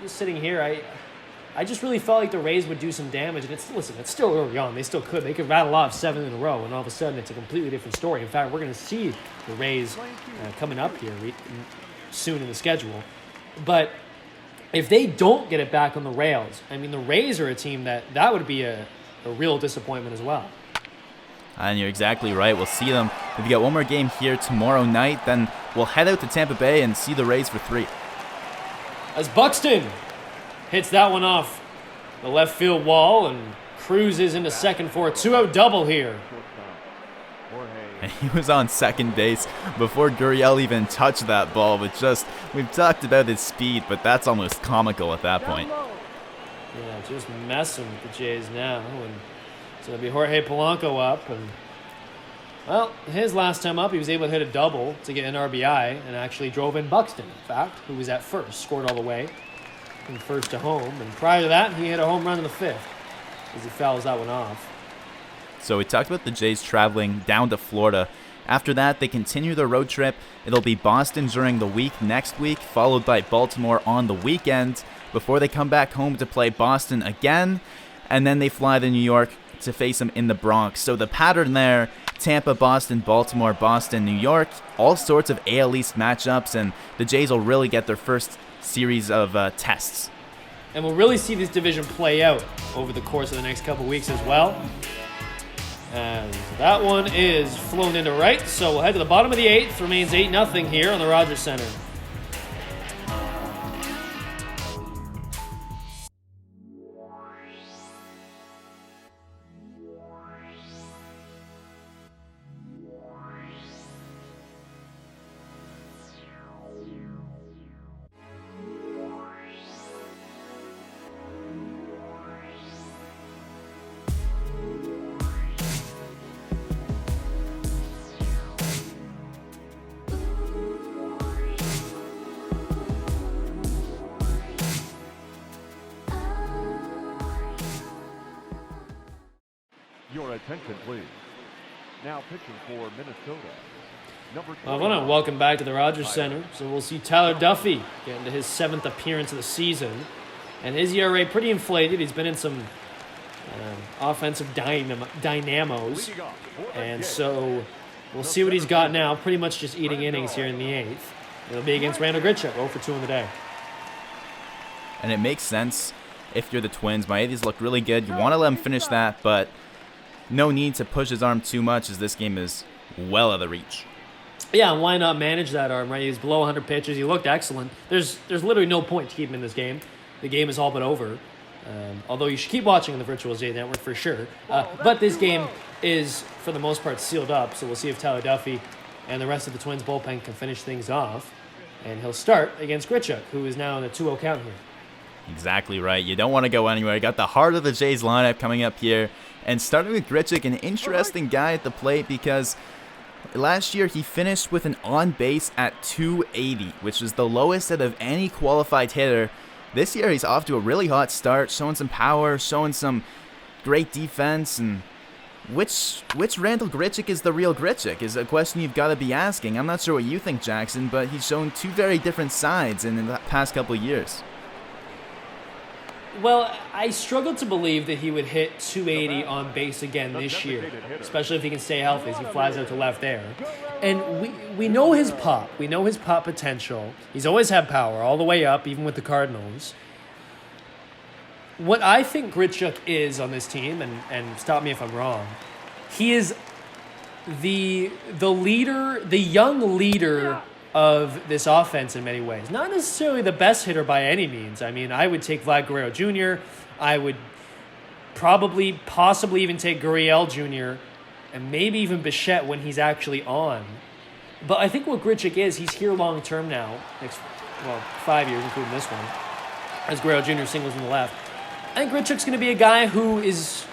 Just sitting here, I just really felt like the Rays would do some damage. And it's still early on. They still could. They could rattle off 7 in a row, and all of a sudden it's a completely different story. In fact, we're going to see the Rays coming up here soon in the schedule. But if they don't get it back on the rails, the Rays are a team that would be a real disappointment as well. And you're exactly right. We'll see them. We've got one more game here tomorrow night. Then we'll head out to Tampa Bay and see the Rays for 3. As Buxton hits that one off the left field wall and cruises into second for a 2-out double here. And he was on second base before Gurriel even touched that ball. But we've talked about his speed, but that's almost comical at that point. Yeah, just messing with the Jays now. And so it'll be Jorge Polanco up. And, his last time up, he was able to hit a double to get an RBI and actually drove in Buxton, in fact, who was at first, scored all the way from first to home. And prior to that, he hit a home run in the 5th as he fouls that one off. So we talked about the Jays traveling down to Florida. After that, they continue their road trip. It'll be Boston during the week next week, followed by Baltimore on the weekend, before they come back home to play Boston again, and then they fly to New York to face them in the Bronx. So the pattern there, Tampa, Boston, Baltimore, Boston, New York, all sorts of AL East matchups, and the Jays will really get their first series of tests. And we'll really see this division play out over the course of the next couple weeks as well. And that one is flown into right, so we'll head to the bottom of the 8th. Remains 8-0 here on the Rogers Center. Your attention, please. Now pitching for Minnesota. I want to welcome back to the Rogers Center. So we'll see Tyler Duffy get into his 7th appearance of the season. And his ERA pretty inflated. He's been in some offensive dynamos. And so we'll see what he's got now. Pretty much just eating innings here in the 8th. It'll be against Randall Grichuk, 0 for 2 in the day. And it makes sense if you're the Twins. Maeda's look really good. You want to let him finish that, but no need to push his arm too much, as this game is well out of reach. Yeah, and why not manage that arm, right? He's below 100 pitches. He looked excellent. There's literally no point to keep him in this game. The game is all but over. Although you should keep watching on the Virtual J Network for sure. But this game is, for the most part, sealed up. So we'll see if Tyler Duffy and the rest of the Twins bullpen can finish things off. And he'll start against Grichuk, who is now in a 2-0 count here. Exactly right. You don't want to go anywhere. You got the heart of the Jays lineup coming up here. And starting with Grichuk, an interesting guy at the plate, because last year he finished with an on-base at 280, which is the lowest out of any qualified hitter. This year he's off to a really hot start, showing some power, showing some great defense. And which Randall Grichuk is the real Grichuk is a question you've got to be asking. I'm not sure what you think, Jackson, but he's shown two very different sides in the past couple of years. Well, I struggle to believe that he would hit 280 on base again this year, especially if he can stay healthy as he flies out to left air. And we know his pop. We know his pop potential. He's always had power all the way up, even with the Cardinals. What I think Grichuk is on this team, and stop me if I'm wrong, he is the leader, the young leader of this offense in many ways. Not necessarily the best hitter by any means. I mean, I would take Vlad Guerrero Jr. I would possibly even take Gurriel Jr. and maybe even Bichette when he's actually on. But I think what Grichuk is, he's here long term now. 5 years, including this one, as Guerrero Jr. singles in the left. I think Grichuk's going to be a guy who is...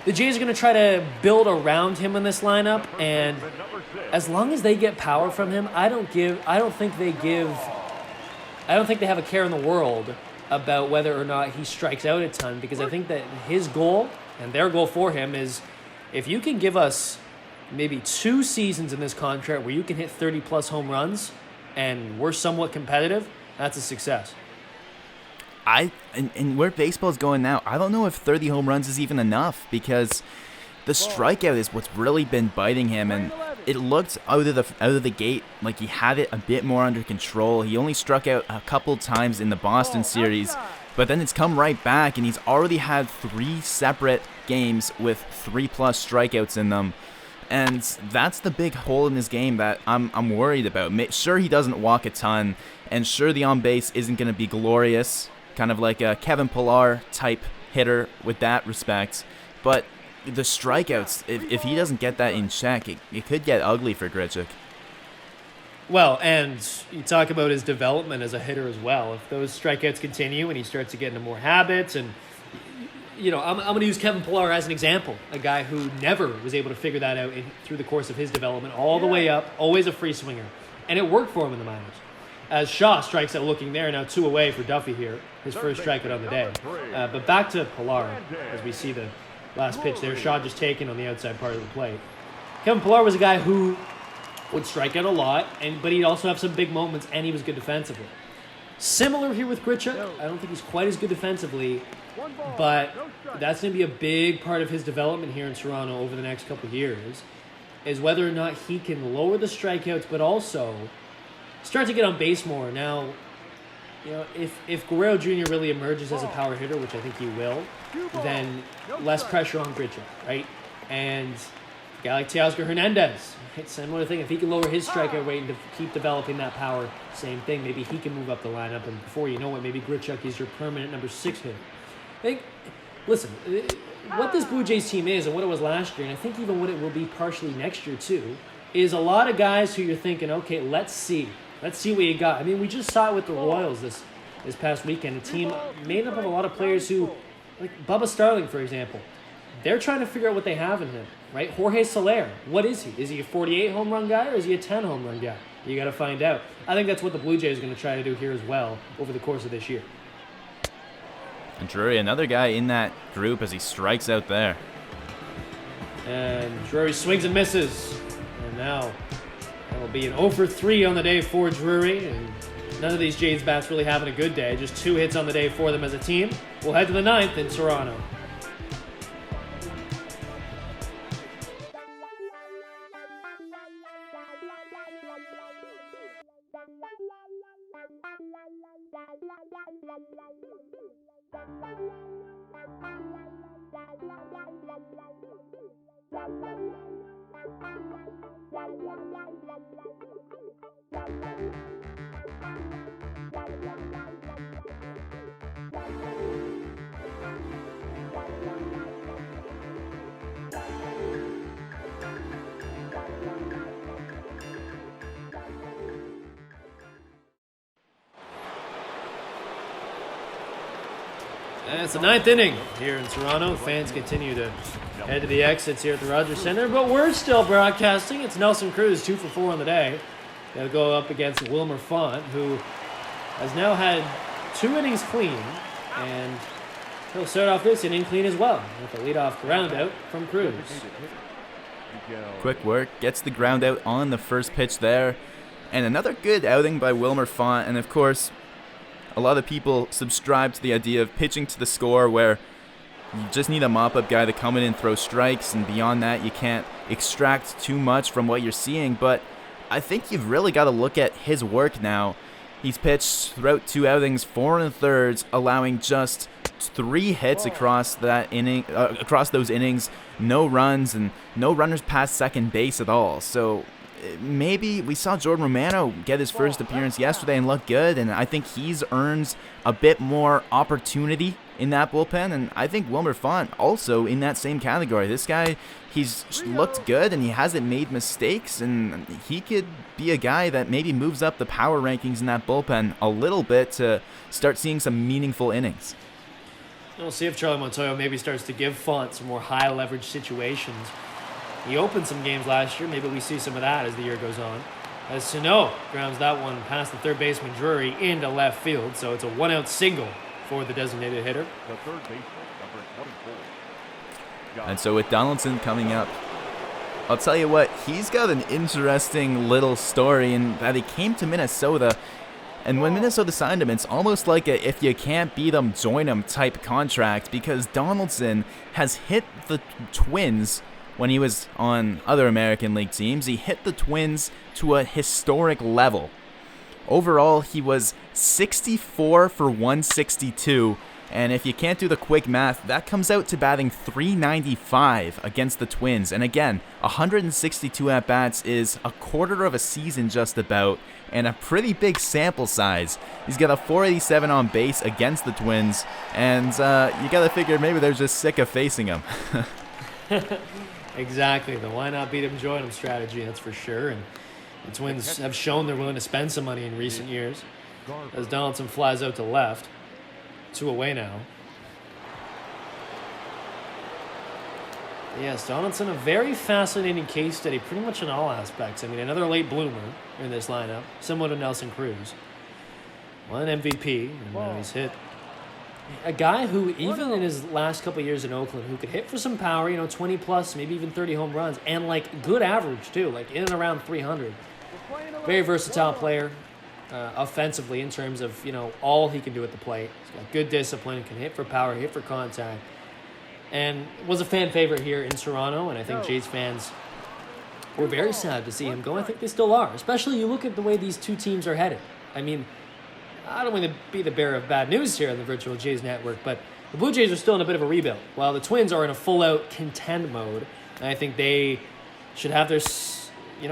The Jays are going to try to build around him in this lineup, and as long as they get power from him, I don't think they have a care in the world about whether or not he strikes out a ton, because I think that his goal and their goal for him is, if you can give us maybe 2 seasons in this contract where you can hit 30-plus home runs and we're somewhat competitive, that's a success. And where baseball's going now, I don't know if 30 home runs is even enough, because the strikeout is what's really been biting him, and it looked out of the gate like he had it a bit more under control. He only struck out a couple times in the Boston series, but then it's come right back, and he's already had 3 separate games with 3+ strikeouts in them. And that's the big hole in his game that I'm worried about. Sure, he doesn't walk a ton, and sure, the on-base isn't going to be glorious, kind of like a Kevin Pillar type hitter with that respect. But the strikeouts, if he doesn't get that in check, it could get ugly for Grichuk. Well, and you talk about his development as a hitter as well. If those strikeouts continue and he starts to get into more habits, and I'm going to use Kevin Pillar as an example, a guy who never was able to figure that out through the course of his development, all the way up, always a free swinger. And it worked for him in the minors. As Shaw strikes out looking there, now 2 away for Duffy here, his first strikeout on the day. But back to Pillar, as we see the last pitch there, Shaw just taken on the outside part of the plate. Kevin Pillar was a guy who would strike out a lot, but he'd also have some big moments, and he was good defensively. Similar here with Grichuk. I don't think he's quite as good defensively, but that's going to be a big part of his development here in Toronto over the next couple of years, is whether or not he can lower the strikeouts, but also start to get on base more. Now, if Guerrero Jr. really emerges as a power hitter, which I think he will, then less pressure on Grichuk, right? And a guy like Teoscar Hernandez, right? Similar thing. If he can lower his strikeout rate and keep developing that power, same thing. Maybe he can move up the lineup, and before you know it, maybe Grichuk is your permanent number 6 hitter. Listen, what this Blue Jays team is and what it was last year, and I think even what it will be partially next year too, is a lot of guys who you're thinking, okay, let's see what you got. I mean, we just saw it with the Royals this past weekend, a team made up of a lot of players who, like Bubba Starling, for example, they're trying to figure out what they have in him, right? Jorge Soler, what is he? Is he a 48 home run guy or is he a 10 home run guy? You got to find out. I think that's what the Blue Jays are going to try to do here as well over the course of this year. And Drury, another guy in that group as he strikes out there. And Drury swings and misses. And now that will be an 0 for 3 on the day for Drury. And none of these Jays bats really having a good day. Just 2 hits on the day for them as a team. We'll head to the 9th in Toronto. And it's the 9th inning here in Toronto. Fans continue to head to the exits here at the Rogers Center, but we're still broadcasting. It's Nelson Cruz, 2 for 4 on the day. They'll go up against Wilmer Font, who has now had 2 innings clean, and he'll start off this inning clean as well with a leadoff ground out from Cruz. Quick work, gets the ground out on the first pitch there, and another good outing by Wilmer Font, and of course, a lot of people subscribe to the idea of pitching to the score, where you just need a mop-up guy to come in and throw strikes, and beyond that, you can't extract too much from what you're seeing. But I think you've really got to look at his work now. He's pitched throughout 2 outings, 4 1/3, allowing just 3 hits across that inning, across those innings, no runs and no runners past second base at all. So maybe we saw Jordan Romano get his first appearance yesterday and look good, and I think he's earned a bit more opportunity in that bullpen, and I think Wilmer Font also in that same category. This guy, he's looked good and he hasn't made mistakes, and he could be a guy that maybe moves up the power rankings in that bullpen a little bit to start seeing some meaningful innings. We'll see if Charlie Montoyo maybe starts to give Font some more high leverage situations. He opened some games last year. Maybe we see some of that as the year goes on. As Sano grounds that one past the third baseman Drury into left field, so it's a 1-out single for the designated hitter. The third baseman, number 24. And so with Donaldson coming up, I'll tell you what, he's got an interesting little story in that he came to Minnesota, and when Minnesota signed him, it's almost like a if you can't beat them, join them type contract, because Donaldson has hit the Twins when he was on other American League teams. He hit the Twins to a historic level. Overall, he was 64 for 162, and if you can't do the quick math, that comes out to batting .395 against the Twins. And again, 162 at-bats is a quarter of a season just about, and a pretty big sample size. He's got a .487 on base against the Twins, and you gotta figure maybe they're just sick of facing him. Exactly, the why not beat him, join him strategy, that's for sure. And the Twins have shown they're willing to spend some money in recent years. As Donaldson flies out to left. 2 away now. Yes, Donaldson, a very fascinating case study, pretty much in all aspects. I mean, another late bloomer in this lineup, similar to Nelson Cruz. Won an MVP, and now he's hit. A guy who, even in his last couple of years in Oakland, who could hit for some power, 20 plus, maybe even 30 home runs, and like good average too, like in and around 300. Very versatile player, offensively in terms of, all he can do at the plate. He's got good discipline, can hit for power, hit for contact, and was a fan favorite here in Toronto, and I think Jays fans were very sad to see him go. I think they still are, especially you look at the way these two teams are headed. I mean, I don't want to be the bearer of bad news here on the Virtual Jays Network, but the Blue Jays are still in a bit of a rebuild, while the Twins are in a full-out contend mode, and I think they should have their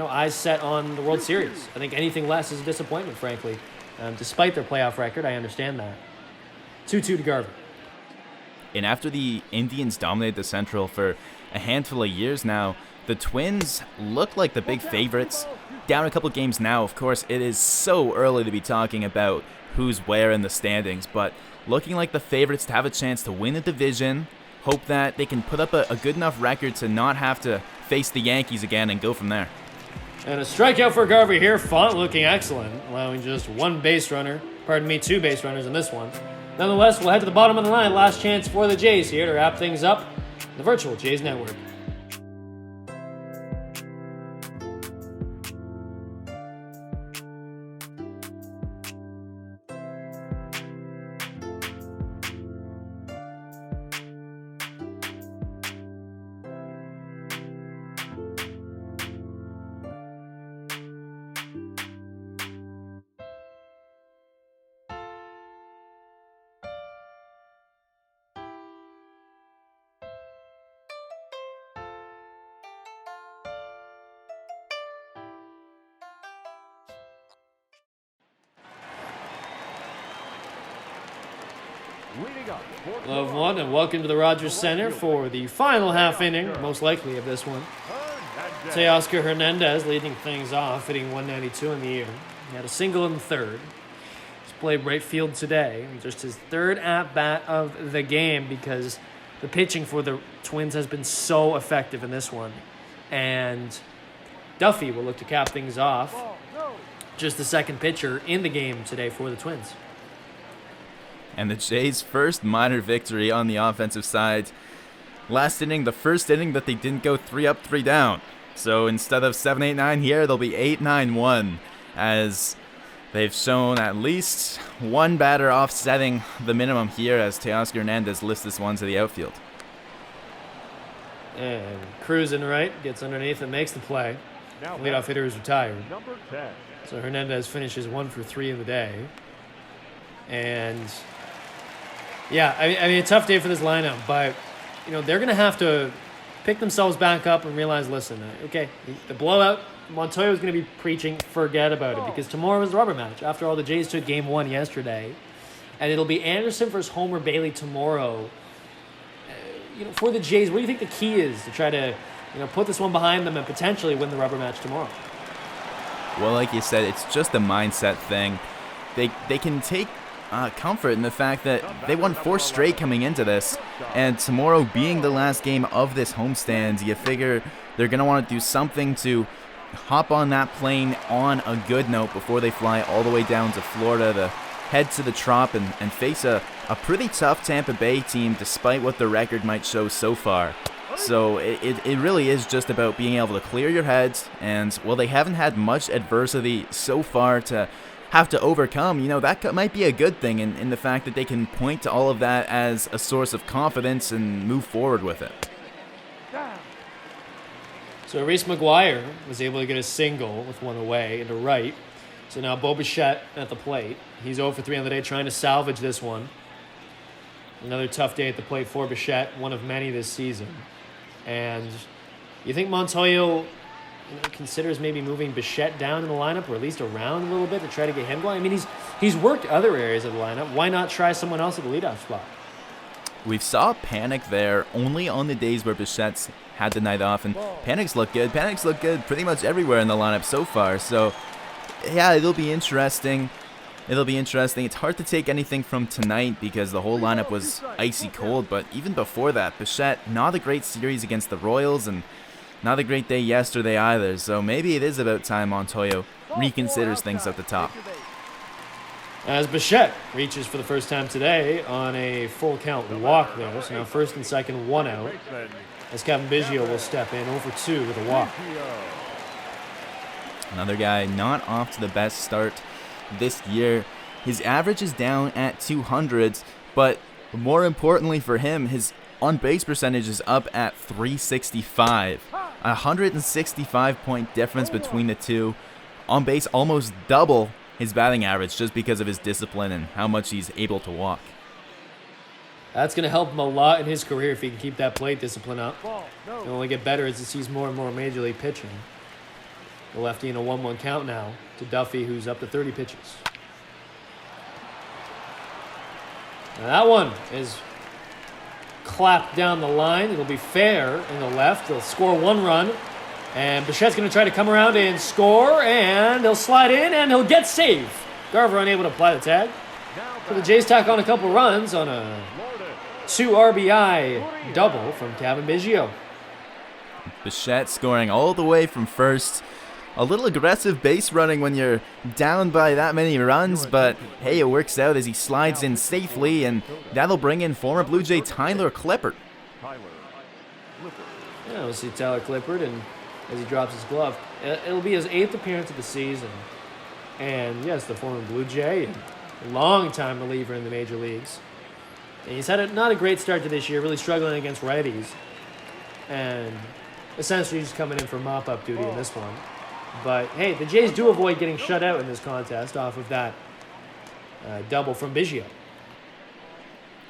eyes set on the World Series. I think anything less is a disappointment, frankly. Despite their playoff record, I understand that. 2-2 to Garver. And after the Indians dominated the Central for a handful of years now, the Twins look like the big favorites. Down a couple games now, of course, it is so early to be talking about who's where in the standings, but looking like the favorites to have a chance to win the division, hope that they can put up a good enough record to not have to face the Yankees again and go from there. And a strikeout for Garvey here. Font looking excellent, allowing just 2 base runners in this one. Nonetheless, we'll head to the bottom of the line. Last chance for the Jays here to wrap things up. The Virtual Jays Network. Hello, everyone, and welcome to the Rogers Center for the final half inning, most likely of this one. Teoscar Hernandez leading things off, hitting 192 in the year. He had a single in the third. He's played right field today, just his third at-bat of the game, because the pitching for the Twins has been so effective in this one. And Duffy will look to cap things off. Just the second pitcher in the game today for the Twins. And the Jays' first minor victory on the offensive side. Last inning, the first inning that they didn't go 3 up, 3 down. So instead of 7-8-9 here, they'll be 8-9-1 as They've shown at least one batter offsetting the minimum here as Teoscar Hernandez lifts this one to the outfield. And Cruz in right, gets underneath and makes the play. Leadoff hitter is retired. Number 10. So Hernandez finishes 1 for 3 in the day. And yeah, I mean a tough day for this lineup, but they're going to have to pick themselves back up and realize, listen, okay, the blowout, Montoya is going to be preaching, forget about it, because tomorrow is the rubber match. After all, the Jays took game 1 yesterday, and it'll be Anderson versus Homer Bailey tomorrow. For the Jays, what do you think the key is to try to put this one behind them and potentially win the rubber match tomorrow? Well, like you said, it's just a mindset thing. They can take comfort in the fact that they won 4 straight coming into this, and tomorrow being the last game of this homestand, you figure they're going to want to do something to hop on that plane on a good note before they fly all the way down to Florida to head to the Trop and face a pretty tough Tampa Bay team despite what the record might show so far. So it really is just about being able to clear your heads, and well, they haven't had much adversity so far to have to overcome. That might be a good thing in the fact that they can point to all of that as a source of confidence and move forward with it. So Reese McGuire was able to get a single with one away into right. So now Bo Bichette at the plate. He's 0 for 3 on the day, trying to salvage this one. Another tough day at the plate for Bichette, one of many this season. And you think Montoya considers maybe moving Bichette down in the lineup, or at least around a little bit to try to get him going? I mean, he's worked other areas of the lineup. Why not try someone else at the leadoff spot? We've saw Panic there only on the days where Bichette's had the night off, and Panic's looked good. Panic's looked good pretty much everywhere in the lineup so far. So, yeah, it'll be interesting. It's hard to take anything from tonight because the whole lineup was icy cold, but even before that, Bichette, not a great series against the Royals, and not a great day yesterday either. So maybe it is about time Montoya reconsiders things at the top. As Bichette reaches for the first time today on a full count walk there. So now first and second, 1 out. As Kevin Biggio will step in 0 for 2 with a walk. Another guy not off to the best start this year. His average is down at 200s, but more importantly for him, his on-base percentage is up at 365. A 165-point difference between the two. On base almost double his batting average just because of his discipline and how much he's able to walk. That's going to help him a lot in his career if he can keep that plate discipline up. He'll only get better as he sees more and more major league pitching. The lefty in a 1-1 count now to Duffy, who's up to 30 pitches. Now that one is clapped down the line. It'll be fair in the left. They'll score 1 run. And Bichette's going to try to come around and score. And he'll slide in and he'll get safe. Garver unable to apply the tag. So the Jays tack on a couple runs on a 2 RBI double from Kevin Biggio. Bichette scoring all the way from first. A little aggressive base running when you're down by that many runs, but hey, it works out as he slides in safely, and that'll bring in former Blue Jay Tyler Clippard. Yeah, we'll see Tyler Clippard, and as he drops his glove, it'll be his 8th appearance of the season. And yes, the former Blue Jay, and long-time reliever in the major leagues. And he's had not a great start to this year, really struggling against righties. And essentially just coming in for mop-up duty in this one. But, hey, the Jays do avoid getting shut out in this contest off of that double from Biggio.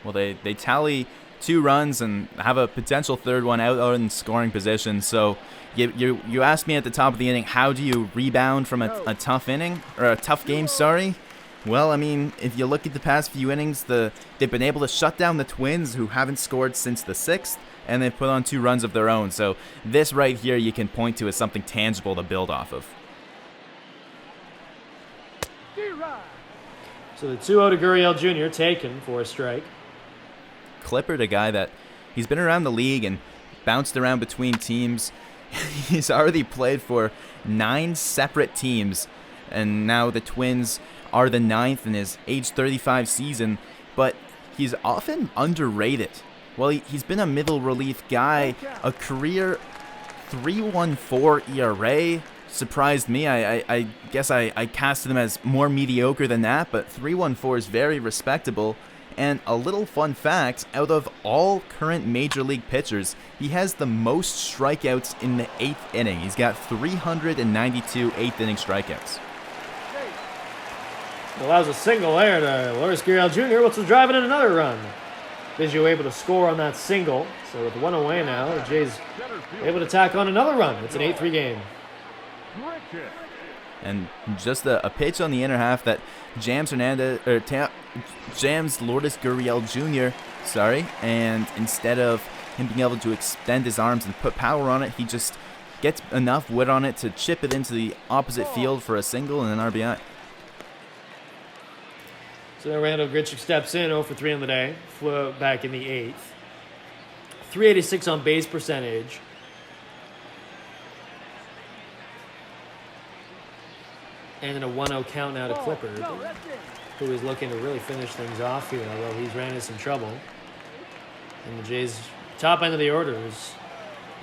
Well, they tally 2 runs and have a potential third one out in scoring position. So you asked me at the top of the inning, how do you rebound from a tough inning, or a tough game, sorry? Well, I mean, if you look at the past few innings, they've been able to shut down the Twins, who haven't scored since the 6th. And they've put on 2 runs of their own. So this right here you can point to as something tangible to build off of. So the 2-0 to Gurriel Jr. taken for a strike. Clippard, a guy that he's been around the league and bounced around between teams. He's already played for 9 separate teams. And now the Twins are the 9th in his age 35 season. But he's often underrated. Well, he's been a middle relief guy, a career 3.14 ERA, surprised me. I guess I casted him as more mediocre than that, but 314 is very respectable. And a little fun fact, out of all current Major League pitchers, he has the most strikeouts in the 8th inning. He's got 392 8th inning strikeouts. Allows a single there to Lourdes Gurriel Jr., which is driving in another run. Biggio able to score on that single. So with one away now, the Jays able to tack on another run. It's an 8-3 game. And just a pitch on the inner half that jams Lourdes Gurriel Jr. And instead of him being able to extend his arms and put power on it, he just gets enough wood on it to chip it into the opposite field for a single and an RBI. So Randall Grichuk steps in 0 for 3 on the day. Flew out back in the 8th. 386 on base percentage. And then a 1-0 count now to Clippard, who is looking to really finish things off here, although he's ran into some trouble. And the Jays' top end of the orders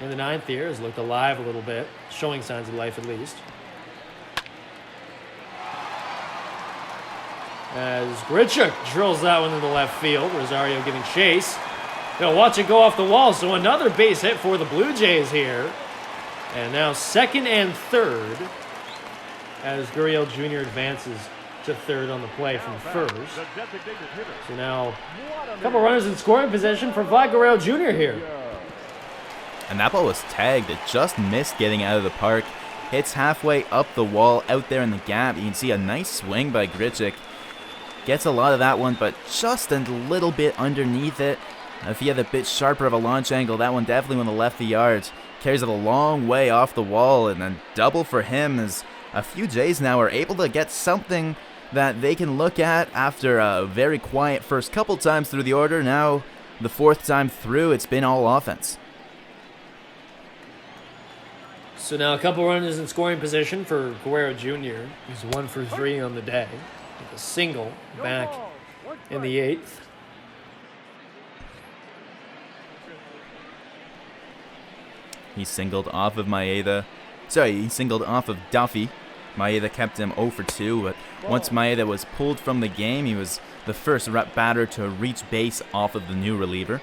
in the 9th here has looked alive a little bit, showing signs of life at least. As Grichuk drills that one into the left field. Rosario giving chase. They'll watch it go off the wall, so another base hit for the Blue Jays here. And now 2nd and 3rd as Gurriel Jr. advances to 3rd on the play from 1st. So now a couple runners in scoring position for Vlad Gurriel Jr. here. And that ball was tagged. It just missed getting out of the park. Hits halfway up the wall out there in the gap. You can see a nice swing by Grichuk. Gets a lot of that one, but just a little bit underneath it. If he had a bit sharper of a launch angle, that one definitely went to the left the yard. Carries it a long way off the wall, and then double for him as a few Jays now are able to get something that they can look at after a very quiet first couple times through the order. Now, the 4th time through, it's been all offense. So now a couple runners in scoring position for Guerrero Jr. He's 1 for 3 on the day. With a single back in the 8th. He singled off of Maeda. He singled off of Duffy. Maeda kept him 0 for 2, but once Maeda was pulled from the game, he was the first rep batter to reach base off of the new reliever.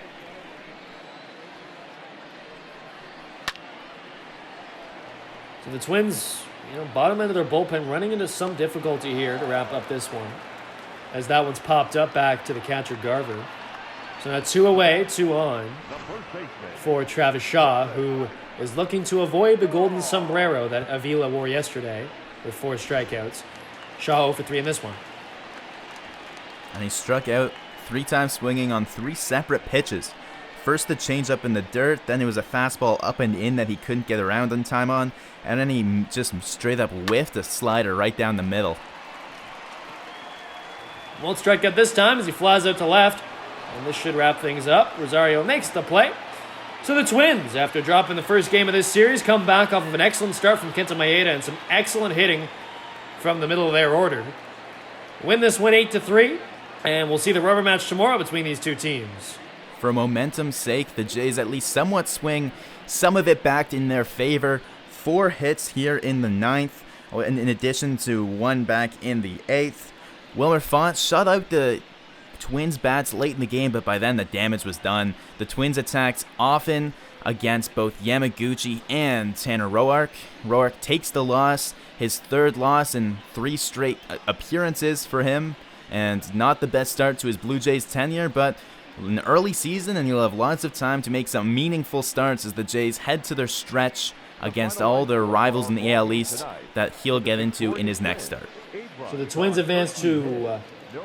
So the Twins, bottom end of their bullpen running into some difficulty here to wrap up this one, as that one's popped up back to the catcher Garver. So now 2 away, 2 on for Travis Shaw, who is looking to avoid the golden sombrero that Avila wore yesterday with 4 strikeouts. Shaw 0 for 3 in this one. And he struck out 3 times swinging on 3 separate pitches. First the changeup in the dirt, then it was a fastball up and in that he couldn't get around in time on, and then he just straight up whiffed a slider right down the middle. Won't strike out this time as he flies out to left, and this should wrap things up. Rosario makes the play. So the Twins, after dropping the first game of this series, come back off of an excellent start from Kenta Maeda and some excellent hitting from the middle of their order. Win this one 8-3, and we'll see the rubber match tomorrow between these two teams. For momentum's sake, the Jays at least somewhat swing some of it back in their favor. 4 hits here in the 9th, in addition to 1 back in the 8th. Wilmer Font shut out the Twins bats late in the game, but by then the damage was done. The Twins attacked often against both Yamaguchi and Tanner Roark. Roark takes the loss, his 3rd loss in 3 straight appearances for him, and not the best start to his Blue Jays tenure, but an early season, and you'll have lots of time to make some meaningful starts as the Jays head to their stretch against all their rivals in the AL East that he'll get into in his next start. So the Twins advance to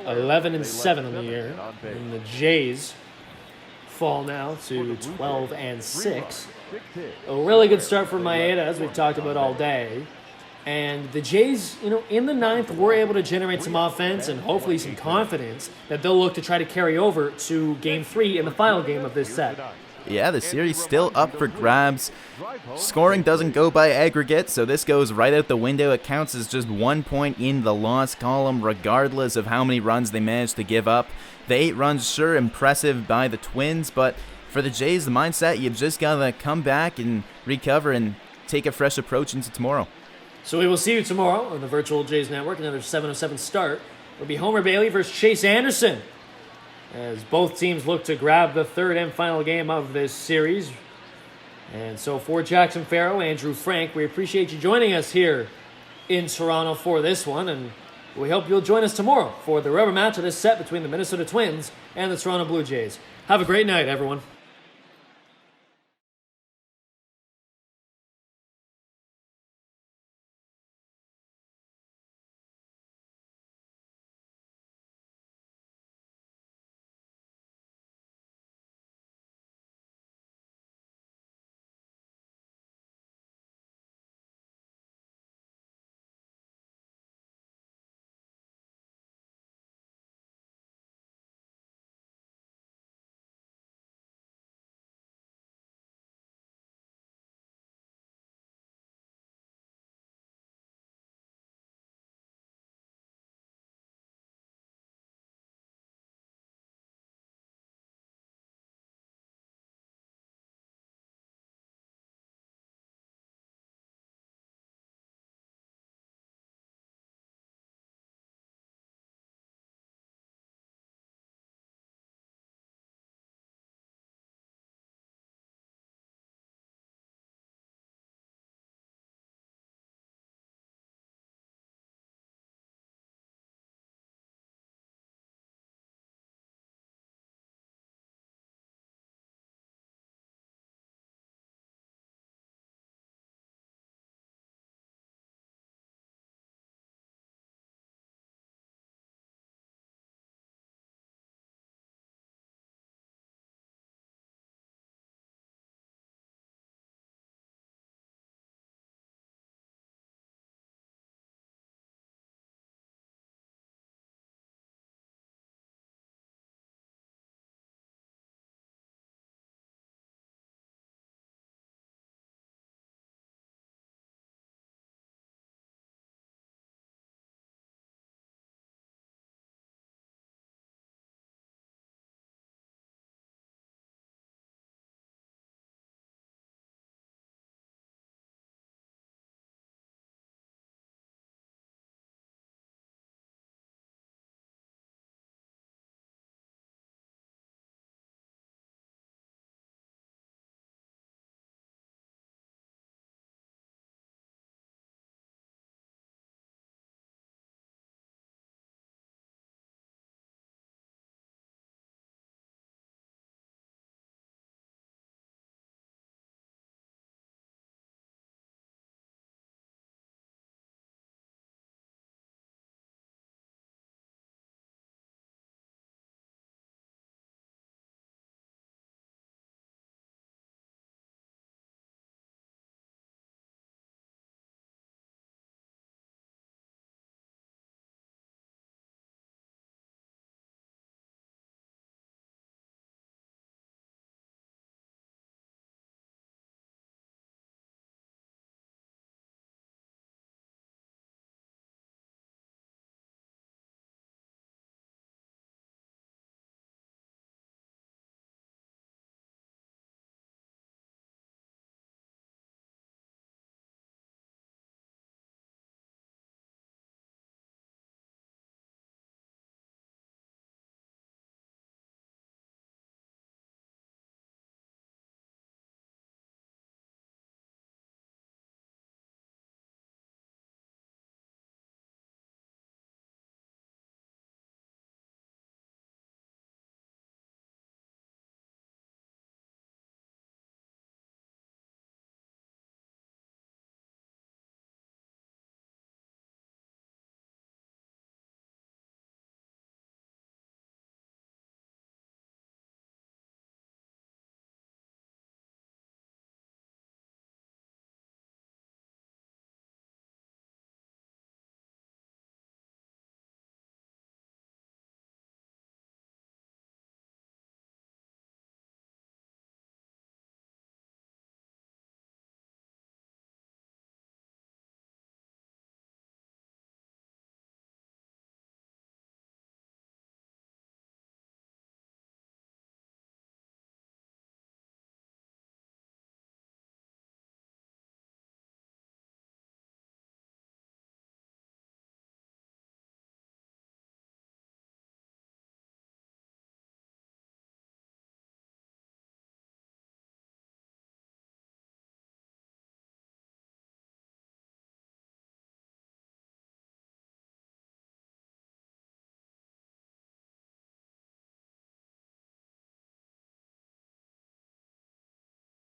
11-7 on the year, and the Jays fall now to 12-6. A really good start for Maeda, as we've talked about all day. And the Jays, in the 9th, were able to generate some offense and hopefully some confidence that they'll look to try to carry over to Game 3 in the final game of this set. Yeah, the series still up for grabs. Scoring doesn't go by aggregate, so this goes right out the window. It counts as just 1 point in the loss column, regardless of how many runs they manage to give up. The 8 runs, sure, impressive by the Twins, but for the Jays, the mindset, you've just got to come back and recover and take a fresh approach into tomorrow. So we will see you tomorrow on the Virtual Jays Network. Another 7:07 start. It'll be Homer Bailey versus Chase Anderson, as both teams look to grab the third and final game of this series. And so for Jackson Farough, Andrew Frank, we appreciate you joining us here in Toronto for this one, and we hope you'll join us tomorrow for the rubber match of this set between the Minnesota Twins and the Toronto Blue Jays. Have a great night, everyone.